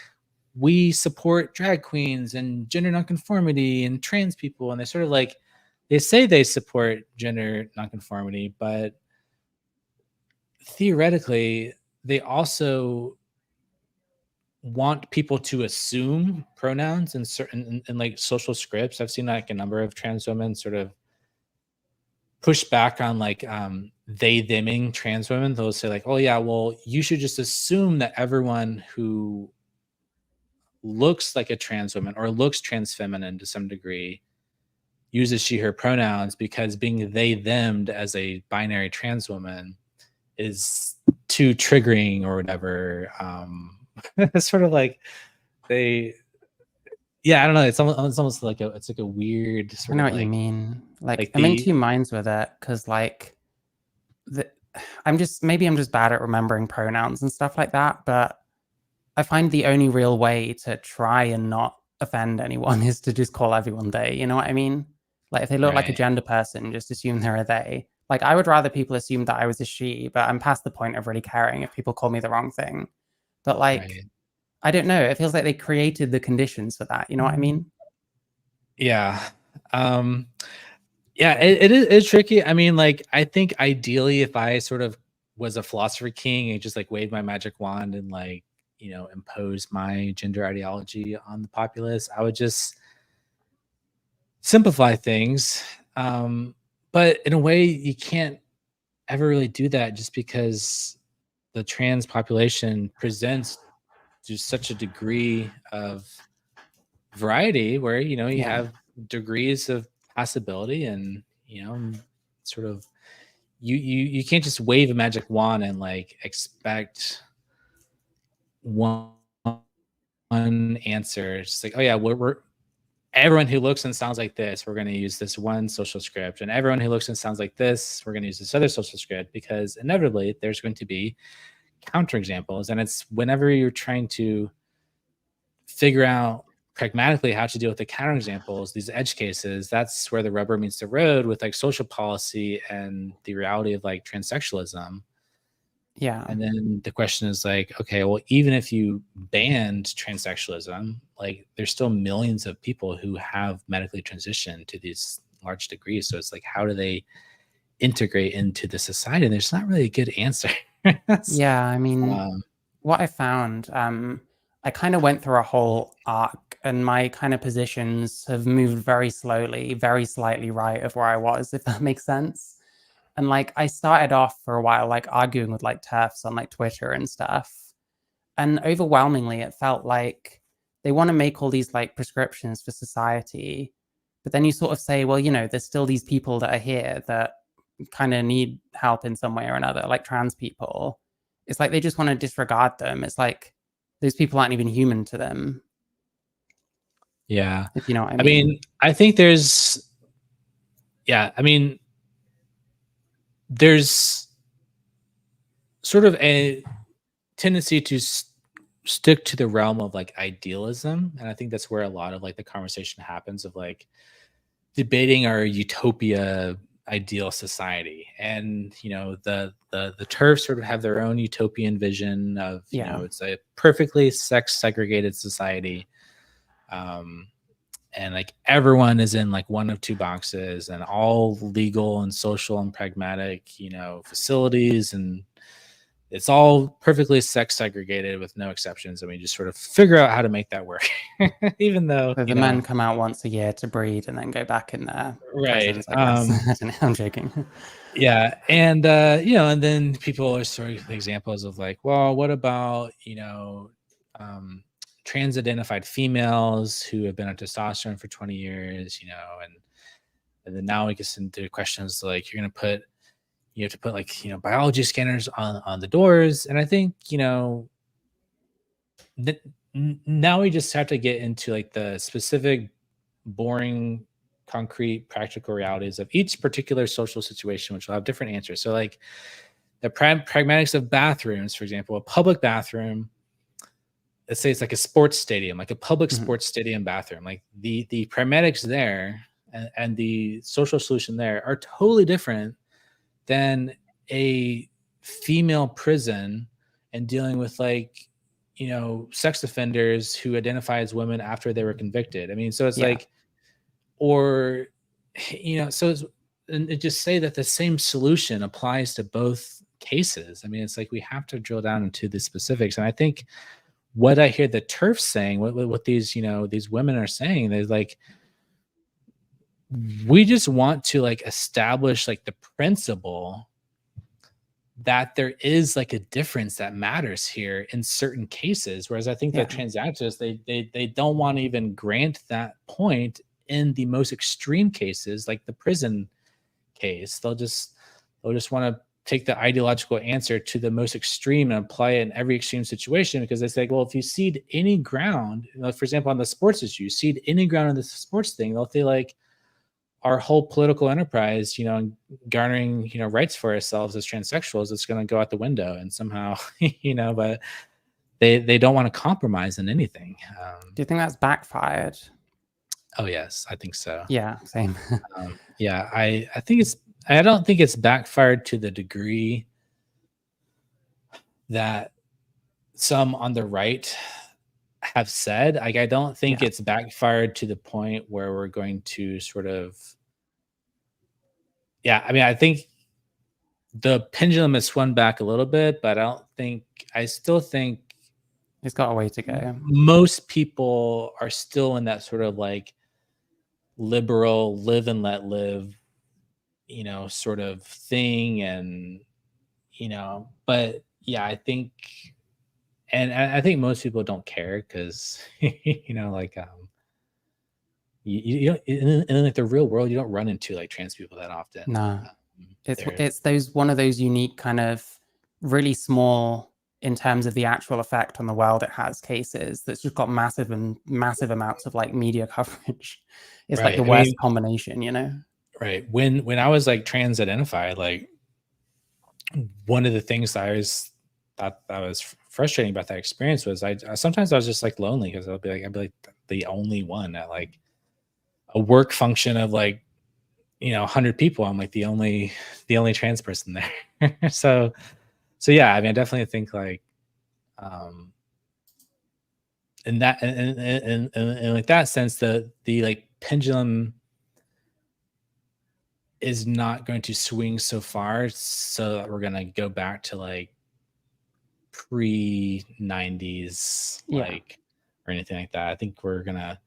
we support drag queens and gender nonconformity and trans people, and they sort of like, they say they support gender nonconformity, but theoretically they also want people to assume pronouns in certain in like social scripts. I've seen like a number of trans women sort of push back on like they theming trans women. They'll say like, oh yeah, well, you should just assume that everyone who looks like a trans woman or looks trans feminine to some degree uses she her pronouns, because being they them'd as a binary trans woman is too triggering or whatever. It's sort of like they, yeah, I don't know. It's almost like it's like a weird I sort know of what you mean. Like, like I'm in the, two minds with it because, like, I'm just bad at remembering pronouns and stuff like that. But I find the only real way to try and not offend anyone is to just call everyone they. You know what I mean? Like, if they look like a right, gender person, just assume they're a they. Like, I would rather people assume that I was a she, but I'm past the point of really caring if people call me the wrong thing. But like, right. I don't know. It feels like they created the conditions for that. You know what I mean? Yeah. Um, yeah, it's tricky. I mean, like, I think ideally if I sort of was a philosopher king and just like waved my magic wand and like, impose my gender ideology on the populace, I would just simplify things. Um, but in a way, you can't ever really do that just because the trans population presents to such a degree of variety where, you Yeah. have degrees of possibility and, sort of you can't just wave a magic wand and like expect one answer. It's just like, oh yeah, we're everyone who looks and sounds like this, we're going to use this one social script, and everyone who looks and sounds like this, we're going to use this other social script, because inevitably there's going to be counterexamples. And it's whenever you're trying to figure out pragmatically how to deal with the counterexamples, these edge cases, that's where the rubber meets the road with like social policy and the reality of like transsexualism. Yeah. And then the question is like, okay, well, even if you banned transsexualism, like there's still millions of people who have medically transitioned to these large degrees. So it's like, how do they integrate into the society? And there's not really a good answer. Yeah. I mean, um, what I found, I kind of went through a whole arc, and my kind of positions have moved very slowly, very slightly right of where I was, if that makes sense. And like, I started off for a while, like arguing with like TERFs on like Twitter and stuff. And overwhelmingly, it felt like they want to make all these like prescriptions for society. But then you sort of say, well, there's still these people that are here that kind of need help in some way or another, like trans people. It's like they just want to disregard them. It's like those people aren't even human to them, yeah. if you know what I I mean. mean, I think I mean, there's sort of a tendency to stick to the realm of like idealism. And I think that's where a lot of like the conversation happens of like debating our utopia ideal society. And the turfs sort of have their own utopian vision of, Yeah. it's a perfectly sex segregated society. um and like everyone is in like one of two boxes, and all legal and social and pragmatic facilities, and it's all perfectly sex segregated with no exceptions, and we just sort of figure out how to make that work. Even though, So the men come out once a year to breed and then go back in their right. prisons, I guess. I don't know, I'm joking. Yeah. And and then people are sort of examples of like, well, what about um trans identified females who have been on testosterone for 20 years, and then now we get into questions like, you have to put like biology scanners on the doors. And I think now we just have to get into like the specific boring concrete practical realities of each particular social situation, which will have different answers. So like the pragmatics of bathrooms, for example, a public bathroom, let's say it's like a sports stadium, like a public Mhm. sports stadium bathroom, like the pragmatics there and the social solution there are totally different than a female prison and dealing with like sex offenders who identify as women after they were convicted. I mean, so it's Yeah. like, or so it's, and it just say that the same solution applies to both cases. I mean, it's like we have to drill down into the specifics. And I think what I hear the turfs saying, what these, these women are saying, they're like, we just want to like establish like the principle that there is like a difference that matters here in certain cases. Whereas I think Yeah. that trans activists, they don't want to even grant that point in the most extreme cases, like the prison case. They'll just want to take the ideological answer to the most extreme and apply it in every extreme situation, because they say, well, if you cede any ground, for example, on the sports issue, cede any ground on the sports thing, they'll feel like our whole political enterprise, garnering, rights for ourselves as transsexuals, it's going to go out the window, and somehow, but they don't want to compromise in anything. Do you think that's backfired? Oh yes, I think so. Yeah, same. Yeah, I think I don't think it's backfired to the degree that some on the right have said. Like, I don't think Yeah. it's backfired to the point where we're going to sort of, yeah, I mean, I think the pendulum has swung back a little bit, but I still think It's got a way to go. most people are still in that sort of like liberal live and let live, sort of thing. And, but yeah, I think, and I think most people don't care because, like, you don't, in like the real world, you don't run into like trans people that often. No. They're It's one of those unique kind of really small in terms of the actual effect on the world it has cases that's just got massive amounts of like media coverage. It's like right. the I worst mean, combination, right. When I was like trans identified, like one of the things I always thought that was frustrating about that experience was sometimes I was just like lonely, because I'd be like the only one at like a work function of like 100 people. I'm like the only trans person there. So yeah, I mean, I definitely think like um in that in like that sense, the like pendulum is not going to swing so far so that we're gonna go back to like pre 90s, Yeah. like, or anything like that. I think we're gonna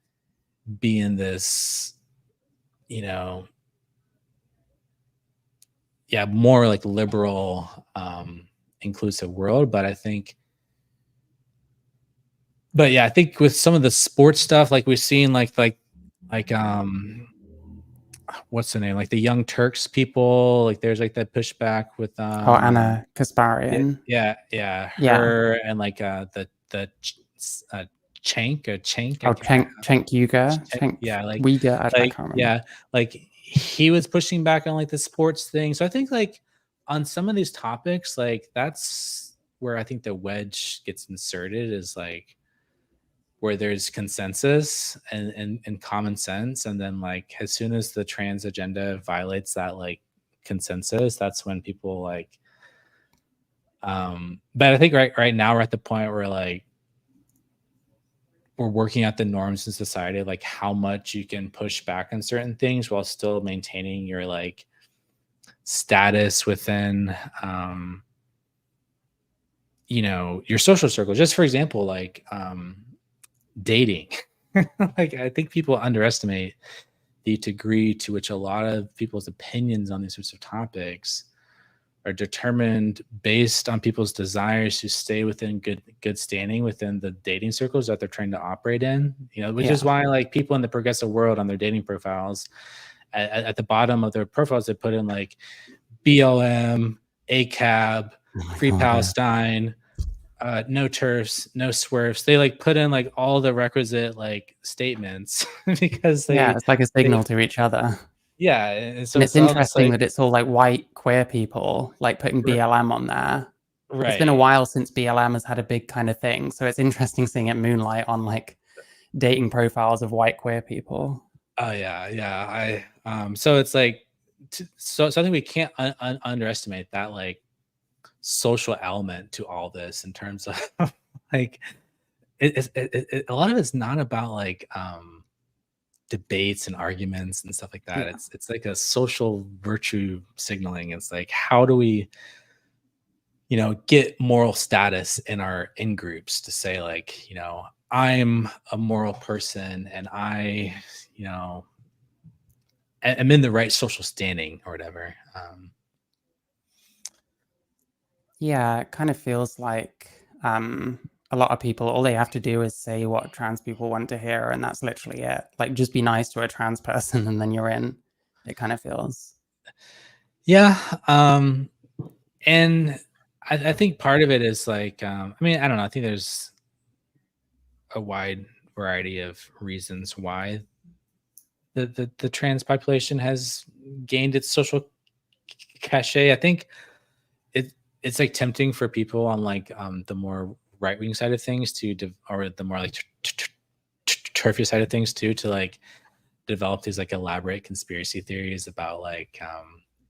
be in this, you know yeah, more like liberal, inclusive world. But yeah, I think with some of the sports stuff, like we've seen, like what's the name? Like the Young Turks people, like there's like that pushback with Oh, Anna Kasparian. yeah, Yeah. her, and like uh Chank or Chank, Oh, Cenk Uygur. yeah, Uygur. I like can't remember. yeah, like he was pushing back on like the sports thing. So I think like on some of these topics, like that's where I think the wedge gets inserted, is like where there's consensus and common sense, and then like as soon as the trans agenda violates that like consensus, that's when people like but I think right now we're at the point where like we're working at the norms in society, like how much you can push back on certain things while still maintaining your like status within your social circle. Just for example, like dating. Like I think people underestimate the degree to which a lot of people's opinions on these sorts of topics are determined based on people's desires to stay within good standing within the dating circles that they're trying to operate in. Which is Yeah. why like people in the progressive world on their dating profiles, at the bottom of their profiles, they put in like BLM, ACAB, Oh my Free God. Yeah. Palestine, no turfs, no swerves. They like put in like all the requisite like statements because Yeah. It's like a they signal to each other. yeah, and so And it's it's all just interesting like that it's all like white queer people, like putting BLM on there. It's been a right. while since BLM has had a big kind of thing. So it's interesting seeing it moonlight on like dating profiles of white queer people. Oh yeah. So it's like so I think we can't underestimate that like social element to all this, in terms of like a lot of it's not about like debates and arguments and stuff like that. Yeah. It's like a social virtue signaling. It's like, how do we get moral status in our in groups to say like, I'm a moral person and I, am in the right social standing or whatever. Yeah, it kind of feels like a lot of people, all they have to do is say what trans people want to hear, and that's literally it. Like, just be nice to a trans person, and then you're in. It kind of feels. Yeah. And I think part of it is like, I mean, I don't know. I think there's a wide variety of reasons why the trans population has gained its social cachet. I think it's like tempting for people on like the more right wing side of things or the more like turfy side of things too, to like develop these like elaborate conspiracy theories about like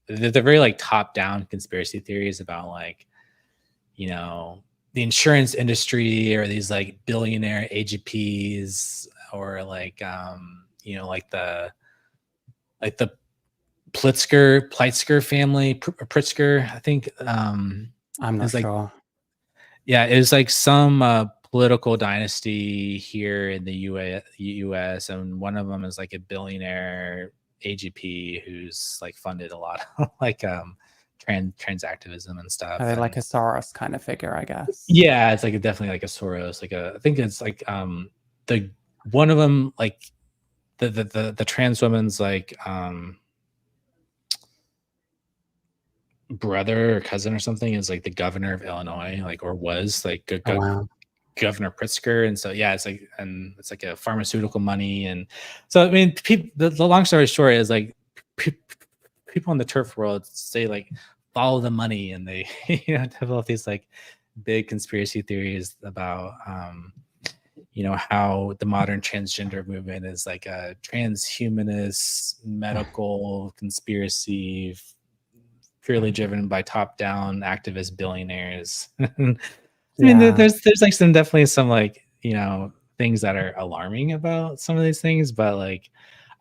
they're very like top down conspiracy theories about like the insurance industry or these like billionaire AGPs or like like the Plitzker family, Pritzker, I think, I'm not is like, sure. yeah, it was like some political dynasty here in the US, and one of them is like a billionaire AGP who's like funded a lot of like trans activism and Are stuff. they And like a Soros kind of figure, I guess? yeah, it's like definitely like a Soros, like I think it's like the one of them, like the trans woman's like brother or cousin or something is like the governor of Illinois, like, or was like Oh wow. Governor Pritzker. And so yeah, it's like a pharmaceutical money. And so I mean, the long story short is like pe- people in the turf world say like follow the money, and they develop these like big conspiracy theories about how the modern transgender movement is like a transhumanist medical conspiracy purely driven by top-down activist billionaires. I mean, Yeah. there's like definitely some like things that are alarming about some of these things, but like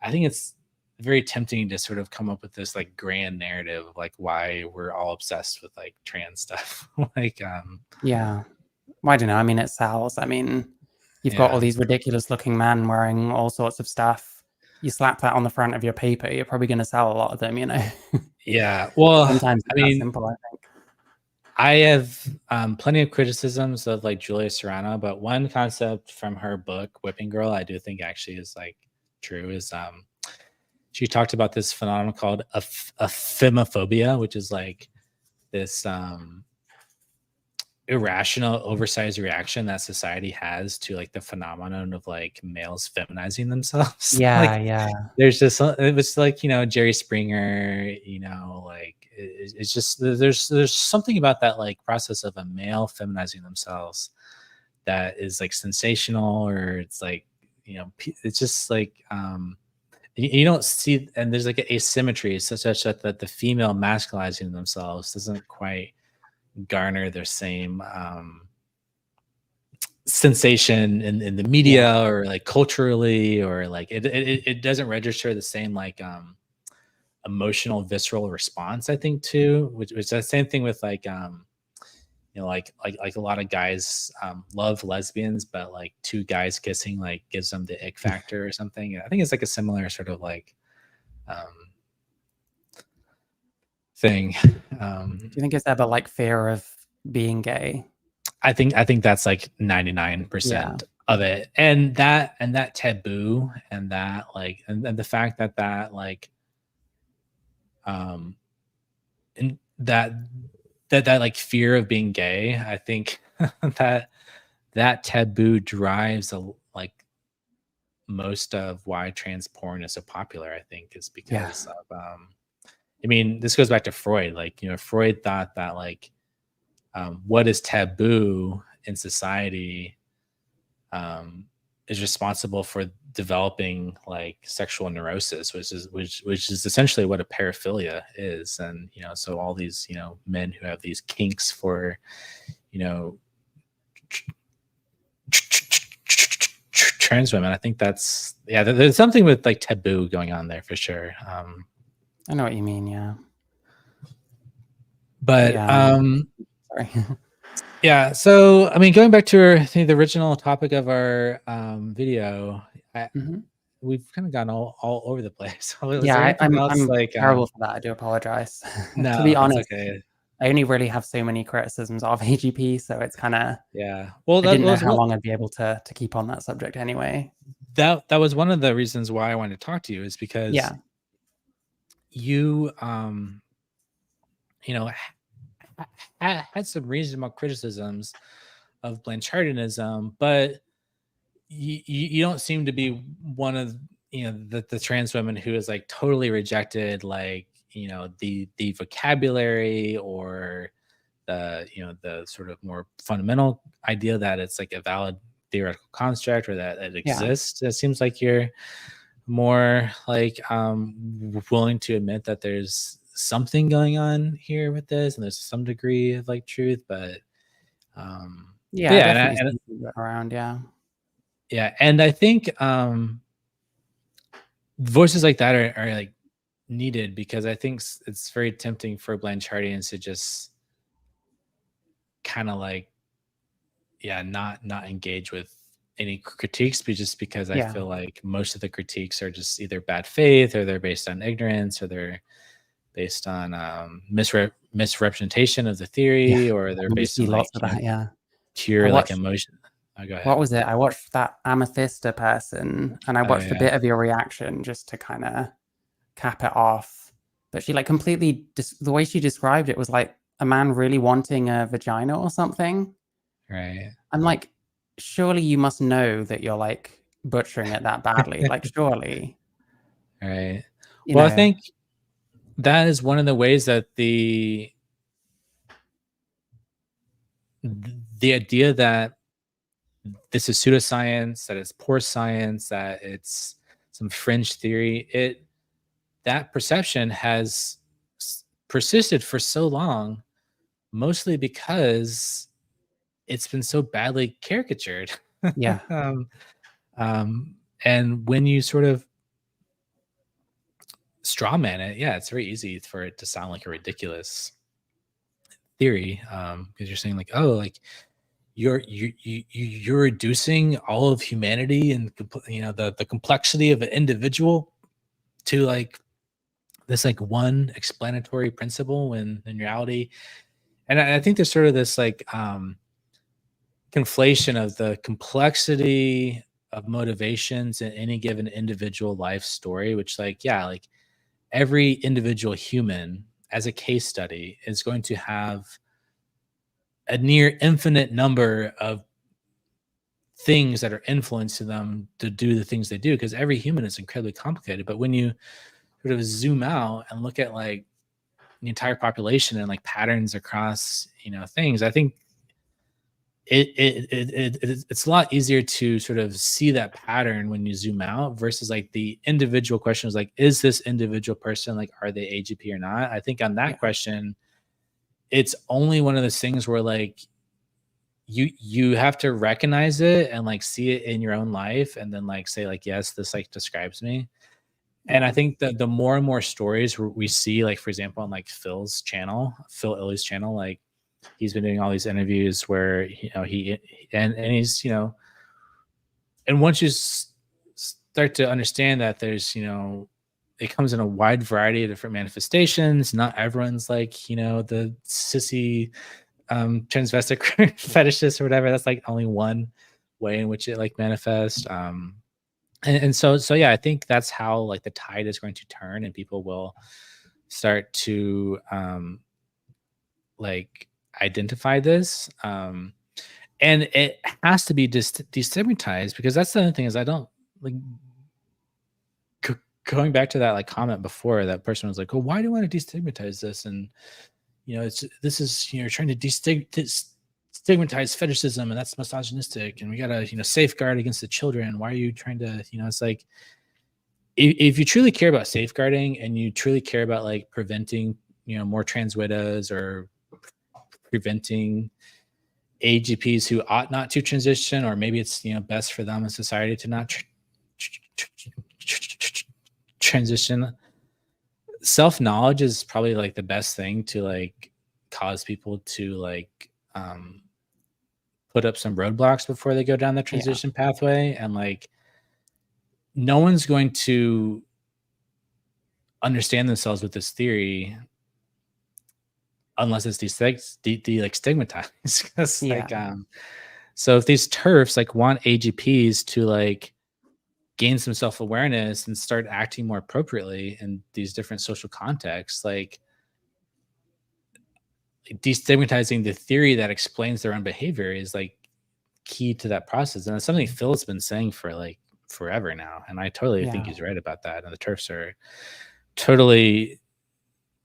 I think it's very tempting to sort of come up with this like grand narrative of like why we're all obsessed with like trans stuff. Like Yeah. Well, I don't know. I mean, it sells. I mean, you've got all yeah. these ridiculous looking men wearing all sorts of stuff. You slap that on the front of your paper, you're probably going to sell a lot of them, Yeah. Well, Sometimes I it's that mean, simple, I think. I have plenty of criticisms of like Julia Serrano, but one concept from her book Whipping Girl I do think actually is like true is she talked about this phenomenon called ephimophobia, which is like this irrational oversized reaction that society has to like the phenomenon of like males feminizing themselves. Yeah, Like yeah, there's just it was like Jerry Springer, like it's just there's something about that like process of a male feminizing themselves that is like sensational, or it's like it's just like you don't see, and there's like an asymmetry such that the female masculizing themselves doesn't quite garner their same sensation in the yeah, media or like culturally, or like it doesn't register the same like emotional visceral response, I think, too, which the same thing with like like a lot of guys love lesbians, but like two guys kissing like gives them the ick factor or something. I think it's like a similar sort of like um thing. Do you think it's ever like fear of being gay? I think that's like Yeah, 99% of it, and that taboo, and that like and the fact that like um and that like fear of being gay, I think that that taboo drives like most of why trans porn is so popular, I think, is yeah, because of I mean, this goes back to Freud. Like, Freud thought that like what is taboo in society um, is responsible for developing like sexual neurosis, which is essentially what a paraphilia is. And so all these men who have these kinks for you know trans women, I think that's there's something with like taboo going on there for sure. I know what you mean. Yeah, but But yeah, Sorry. Yeah. So, I mean, going back to I think the original topic of our video, Mhm. we've kind of gone all over the place. Was there Yeah, anything else I'm like? terrible for that. I do apologize. To be No, it's honest, okay. I only really have so many criticisms of AGP, so it's kind of Yeah. Well, I that didn't know was how what long I'd be able to keep on that subject anyway. that was one of the reasons why I wanted to talk to you is because Yeah, you you know had some reasonable criticisms of Blanchardism, but you don't seem to be one of the trans women who is like totally rejected like the vocabulary or the sort of more fundamental idea that it's like a valid theoretical construct or that it yeah, exists. It seems like you're more like willing to admit that there's something going on here with this and there's some degree of like truth, but yeah. I yeah, definitely and see it around. Yeah, yeah, and I think voices like that are like needed because I think it's very tempting for Blanchardians to just kind of like not engage with any critiques, but just because I yeah, feel like most of the critiques are just either bad faith or they're based on ignorance or they're based on misrepresentation of the yeah. theory or they're We based on see like lots of that. Yeah, I pure like watched emotion. Oh, go what ahead. was it? I watched that Amethysta person, and I Oh watched a yeah, bit of your reaction just to kind of cap it off. But she like completely the way she described it was like a man really wanting a vagina or something. right. I'm like, surely you must know that you're like butchering it that badly. Like, surely, Right. you Well, I know, think that is one of the ways that the idea that this is pseudoscience, that it's poor science, that it's some fringe theory, that perception has persisted for so long, mostly because it's been so badly caricatured. yeah, um, and when you sort of strawman it, yeah, it's very easy for it to sound like a ridiculous theory because you're saying like, oh, like you're reducing all of humanity and the complexity of an individual to like this like one explanatory principle when in reality and I think there's sort of this like conflation of the complexity of motivations in any given individual life story which like yeah like every individual human as a case study is going to have a near infinite number of things that are influencing them to do the things they do because every human is incredibly complicated but when you sort of zoom out and look at like the entire population and like patterns across things I think it's a lot easier to sort of see that pattern when you zoom out versus like the individual question is like is this individual person like are they AGP or not. I think on that yeah, question it's only one of those things where like you have to recognize it and like see it in your own life and then like say like yes this like describes me. And I yeah, think that the more and more stories we see like for example on like Phil Illy's channel like he's been doing all these interviews where he and he's and once you start to understand that there's it comes in a wide variety of different manifestations. Not everyone's like the sissy transvestic fetishist or whatever. That's like only one way in which it like manifests. And so yeah, I think that's how like the tide is going to turn and people will start to like identify this. And it has to be destigmatized because that's the other thing is I don't like g- going back to that like comment before that person was like, "Oh, why do you want to destigmatize this?" And it's this is trying to stigmatize fetishism and that's misogynistic and we gotta safeguard against the children. Why are you trying to it's like if you truly care about safeguarding and you truly care about like preventing more trans widows or preventing AGPs who ought not to transition, or maybe it's best for them in society to not transition. Self knowledge is probably like the best thing to like cause people to like put up some roadblocks before they go down the transition pathway, and like no one's going to understand themselves with this theory unless it's like stigmatized. 'Cause like so if these turfs like want AGPs to like gain some self-awareness and start acting more appropriately in these different social contexts, like destigmatizing the theory that explains their own behavior is like key to that process. And it's something Phil's been saying for like forever now. And I totally think he's right about that. And the turfs are totally,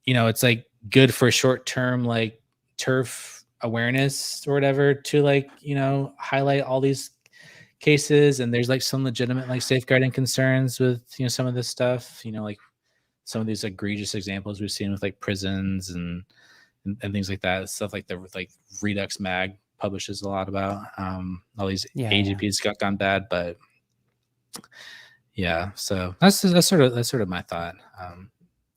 it's like good for short-term like turf awareness or whatever to like, highlight all these cases. And there's like some legitimate like safeguarding concerns with, some of this stuff, like some of these egregious examples we've seen with like prisons and things like that. Stuff like like Redux Mag publishes a lot about all these AGPs got gone bad, but yeah, so that's sort of my thought.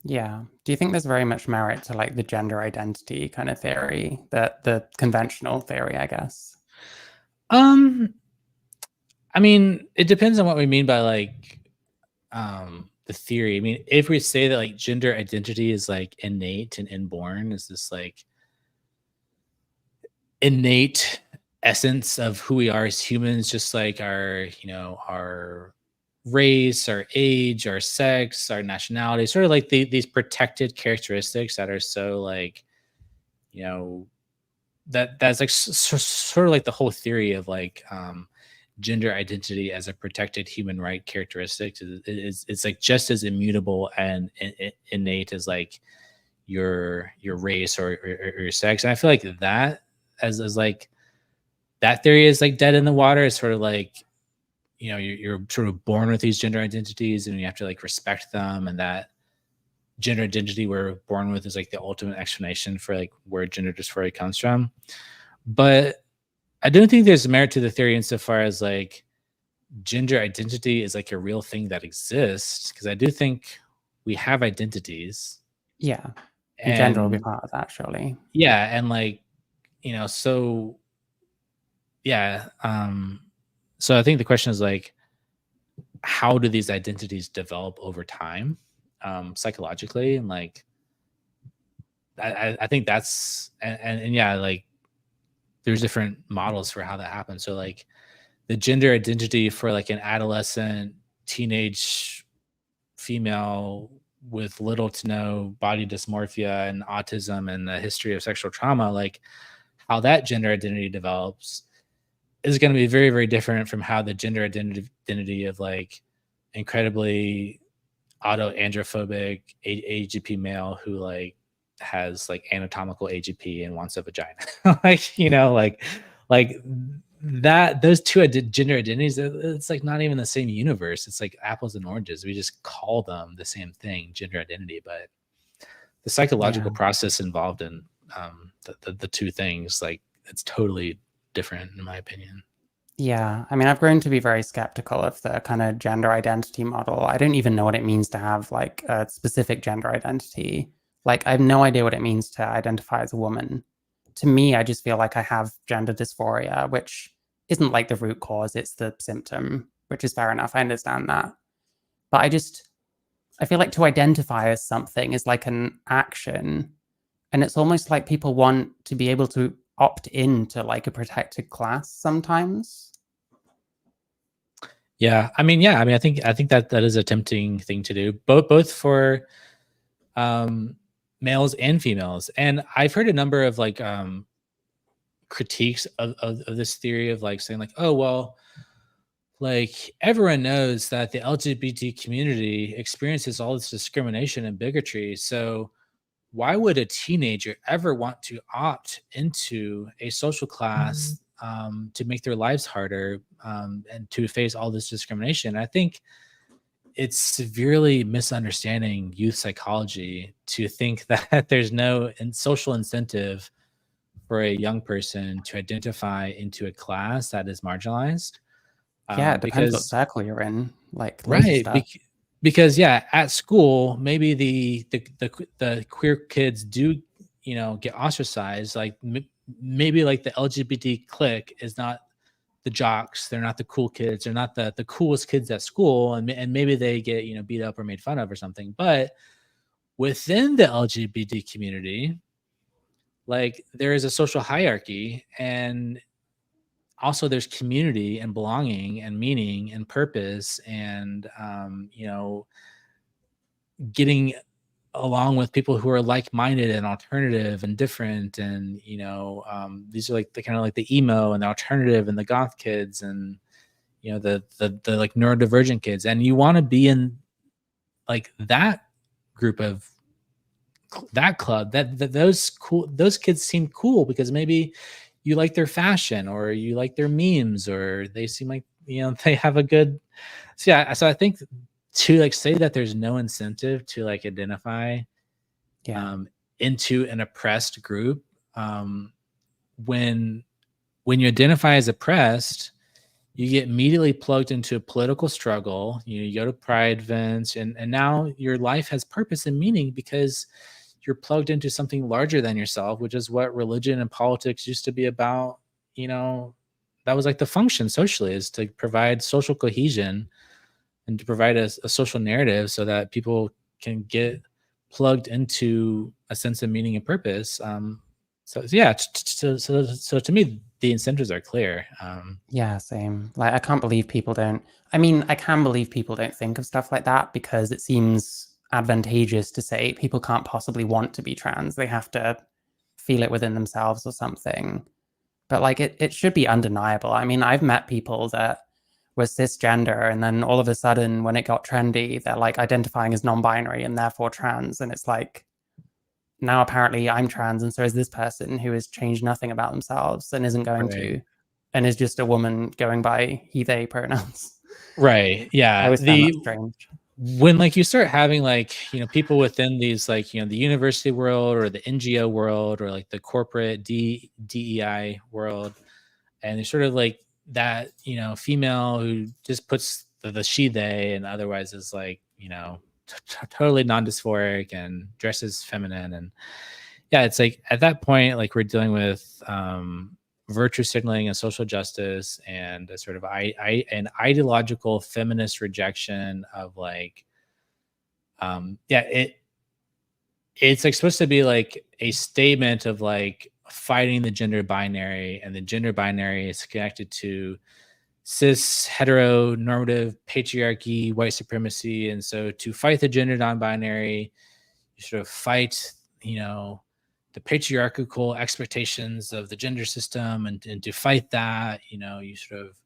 Do you think there's very much merit to like the gender identity kind of theory, the conventional theory, I guess? I mean, it depends on what we mean by like the theory. I mean, if we say that like gender identity is like innate and inborn, is this like innate essence of who we are as humans, just like our race, our age, our sex, our nationality, sort of like these protected characteristics that are so like, that's like sort of like the whole theory of like gender identity as a protected human right characteristic it's like just as immutable and innate as like your race or your sex. And I feel like that as like that theory is like dead in the water. It's sort of like, you're sort of born with these gender identities and you have to like respect them, and that gender identity we're born with is like the ultimate explanation for like where gender dysphoria comes from. But I don't think there's merit to the theory insofar as like gender identity is like a real thing that exists, because I do think we have identities. And and gender will be part of that, surely. And like, so so I think the question is like, how do these identities develop over time, psychologically? And like, I think that's, like there's different models for how that happens. So like the gender identity for like an adolescent teenage female with little to no body dysmorphia and autism and the history of sexual trauma, like how that gender identity develops is going to be very, very different from how the gender identity of like incredibly autoandrophobic AGP male who like has like anatomical AGP and wants a vagina. like that, those two gender identities, it's like not even the same universe. It's like apples and oranges. We just call them the same thing, gender identity, but the psychological process involved in the two things, like it's totally different in my opinion. I mean, I've grown to be very skeptical of the kind of gender identity model. I don't even know what it means to have like a specific gender identity. Like, I have no idea what it means to identify as a woman. To me, I just feel like I have gender dysphoria, which isn't like the root cause, it's the symptom, which is fair enough. I understand that. But I feel like to identify as something is like an action. And it's almost like people want to be able to opt into like a protected class sometimes. I mean, I think that is a tempting thing to do, both for males and females. And I've heard a number of like critiques of this theory of like saying like, oh well, like everyone knows that the LGBT community experiences all this discrimination and bigotry, so why would a teenager ever want to opt into a social class to make their lives harder and to face all this discrimination? I think it's severely misunderstanding youth psychology to think that there's no social incentive for a young person to identify into a class that is marginalized. It depends what circle you're in, like loads of stuff. Because at school maybe the queer kids do get ostracized. Like maybe like the LGBT clique is not the jocks, they're not the cool kids, they're not the coolest kids at school, and maybe they get beat up or made fun of or something. But within the LGBT community, like there is a social hierarchy, and also there's community and belonging and meaning and purpose, and getting along with people who are like-minded and alternative and different, and these are like the kind of like the emo and the alternative and the goth kids, and the like neurodivergent kids, and you want to be in like that group of that club, that those kids seem cool because maybe you like their fashion, or you like their memes, or they seem like they have a good. So yeah, so I think to like say that there's no incentive to like identify into an oppressed group, when you identify as oppressed, you get immediately plugged into a political struggle. You go to pride events, and now your life has purpose and meaning because you're plugged into something larger than yourself, which is what religion and politics used to be about. That was like the function socially, is to provide social cohesion and to provide a social narrative so that people can get plugged into a sense of meaning and purpose. So yeah, so to me, the incentives are clear. Yeah, same. Like, I can't believe people don't. I mean, I can believe people don't think of stuff like that because it seems advantageous to say people can't possibly want to be trans. They have to feel it within themselves or something. But like, it should be undeniable. I mean, I've met people that were cisgender, and then all of a sudden, when it got trendy, they're like identifying as non-binary and therefore trans. And it's like, now apparently I'm trans, and so is this person who has changed nothing about themselves and isn't going to, and is just a woman going by he, they pronouns. Right. I Yeah. always found that strange. When like you start having like, people within these like, the university world or the NGO world or like the corporate DEI world, and they're sort of like that, female who just puts the she, they, and otherwise is like, totally non-dysphoric and dresses feminine. And yeah, it's like at that point, like we're dealing with virtue signaling and social justice, and a sort of an ideological feminist rejection of like, it's like supposed to be like a statement of like fighting the gender binary, and the gender binary is connected to cis heteronormative patriarchy, white supremacy. And so to fight the gender non-binary, you sort of fight the patriarchal expectations of the gender system, and to fight that, you sort of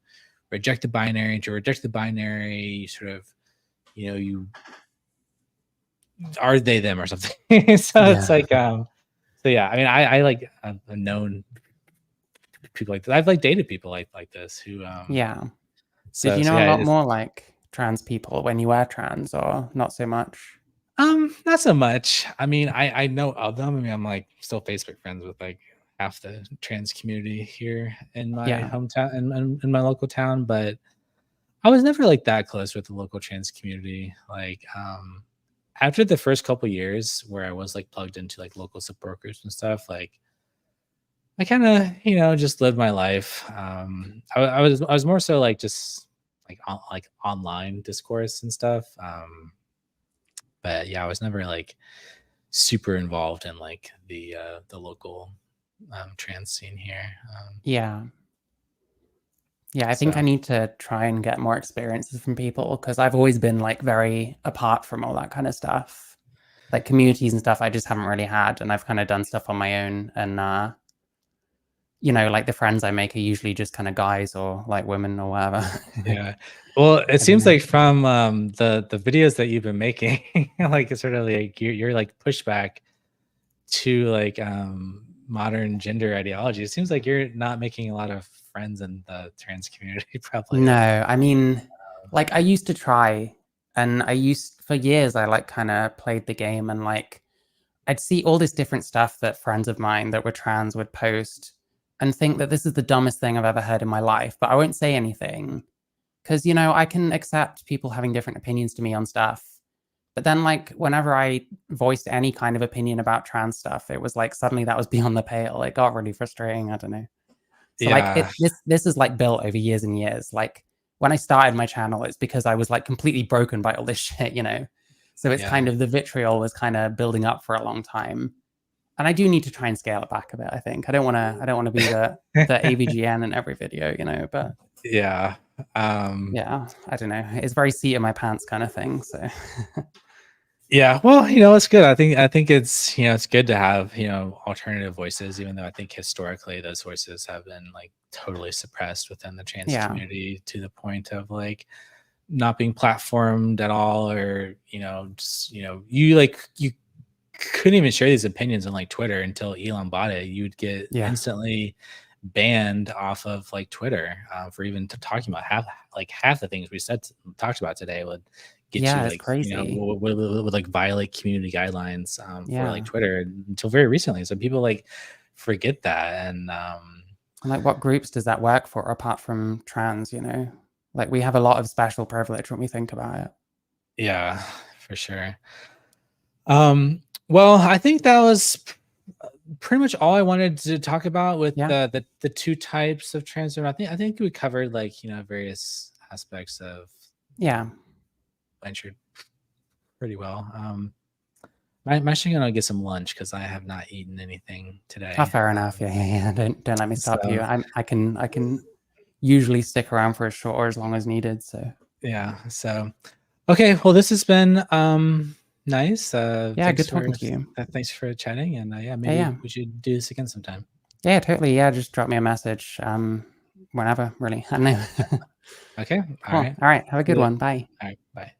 reject the binary. And to reject the binary, you sort of you are they them or something. So it's like so yeah, I mean, I like I've known people like this. I've like dated people like this who Did you know a yeah, lot more like trans people when you were trans, or not so much? Not so much. I mean, I know of them. I mean, I'm like still Facebook friends with like half the trans community here in my hometown, in my local town, but I was never like that close with the local trans community. Like after the first couple years where I was like plugged into like local support groups and stuff, like I kind of just lived my life. I was more so like just like online discourse and stuff. But yeah, I was never like super involved in like the local trans scene here. I think I need to try and get more experiences from people, because I've always been like very apart from all that kind of stuff. Like communities and stuff I just haven't really had, and I've kind of done stuff on my own, and like the friends I make are usually just kind of guys or like women or whatever. Yeah. Well, it seems like from the videos that you've been making, like it's sort of like you're like pushback to like modern gender ideology. It seems like you're not making a lot of friends in the trans community, probably. No, I mean, like I used to try, and for years I like kind of played the game, and like I'd see all this different stuff that friends of mine that were trans would post and think that this is the dumbest thing I've ever heard in my life, but I won't say anything because, I can accept people having different opinions to me on stuff. But then, like, whenever I voiced any kind of opinion about trans stuff, it was like suddenly that was beyond the pale. It got really frustrating. I don't know. So like Yeah. this is like built over years and years. Like when I started my channel, it's because I was like completely broken by all this shit, you know. So it's Yeah. kind of the vitriol was kind of building up for a long time. And I do need to try and scale it back a bit, I think. I don't wanna be the AVGN in every video, you know, but Yeah. yeah, I don't know. It's very seat of my pants kind of thing. So Yeah, well, it's good. I think it's it's good to have alternative voices, even though I think historically those voices have been like totally suppressed within the trans yeah. community to the point of like not being platformed at all, or just you couldn't even share these opinions on like Twitter until Elon bought it. You'd get Yeah. instantly banned off of like Twitter for even talking about half the things we talked about today would get you Yeah, it's like crazy. would like violate community guidelines for like Yeah. Twitter until very recently. So people like forget that, and And like what groups does that work for apart from trans, you know? Like we have a lot of special privilege when we think about it. yeah, for sure. Well, I think that was pretty much all I wanted to talk about with Yeah. the two types of transgender. I think we covered like various aspects of Yeah. venture pretty well. I'm actually gonna get some lunch because I have not eaten anything Oh, today. fair enough. Yeah. Don't let me stop you. So I can usually stick around for as short or as long as needed. So yeah. So okay. Well, this has been nice. yeah, good talking to you. Thanks for chatting, and yeah, Yeah, maybe yeah. we should do this again sometime. Yeah, totally. Yeah, just drop me a message. Whenever, really. I don't know. Okay. All Cool. right. All right. Have a See you good later. one. Bye. All right. Bye.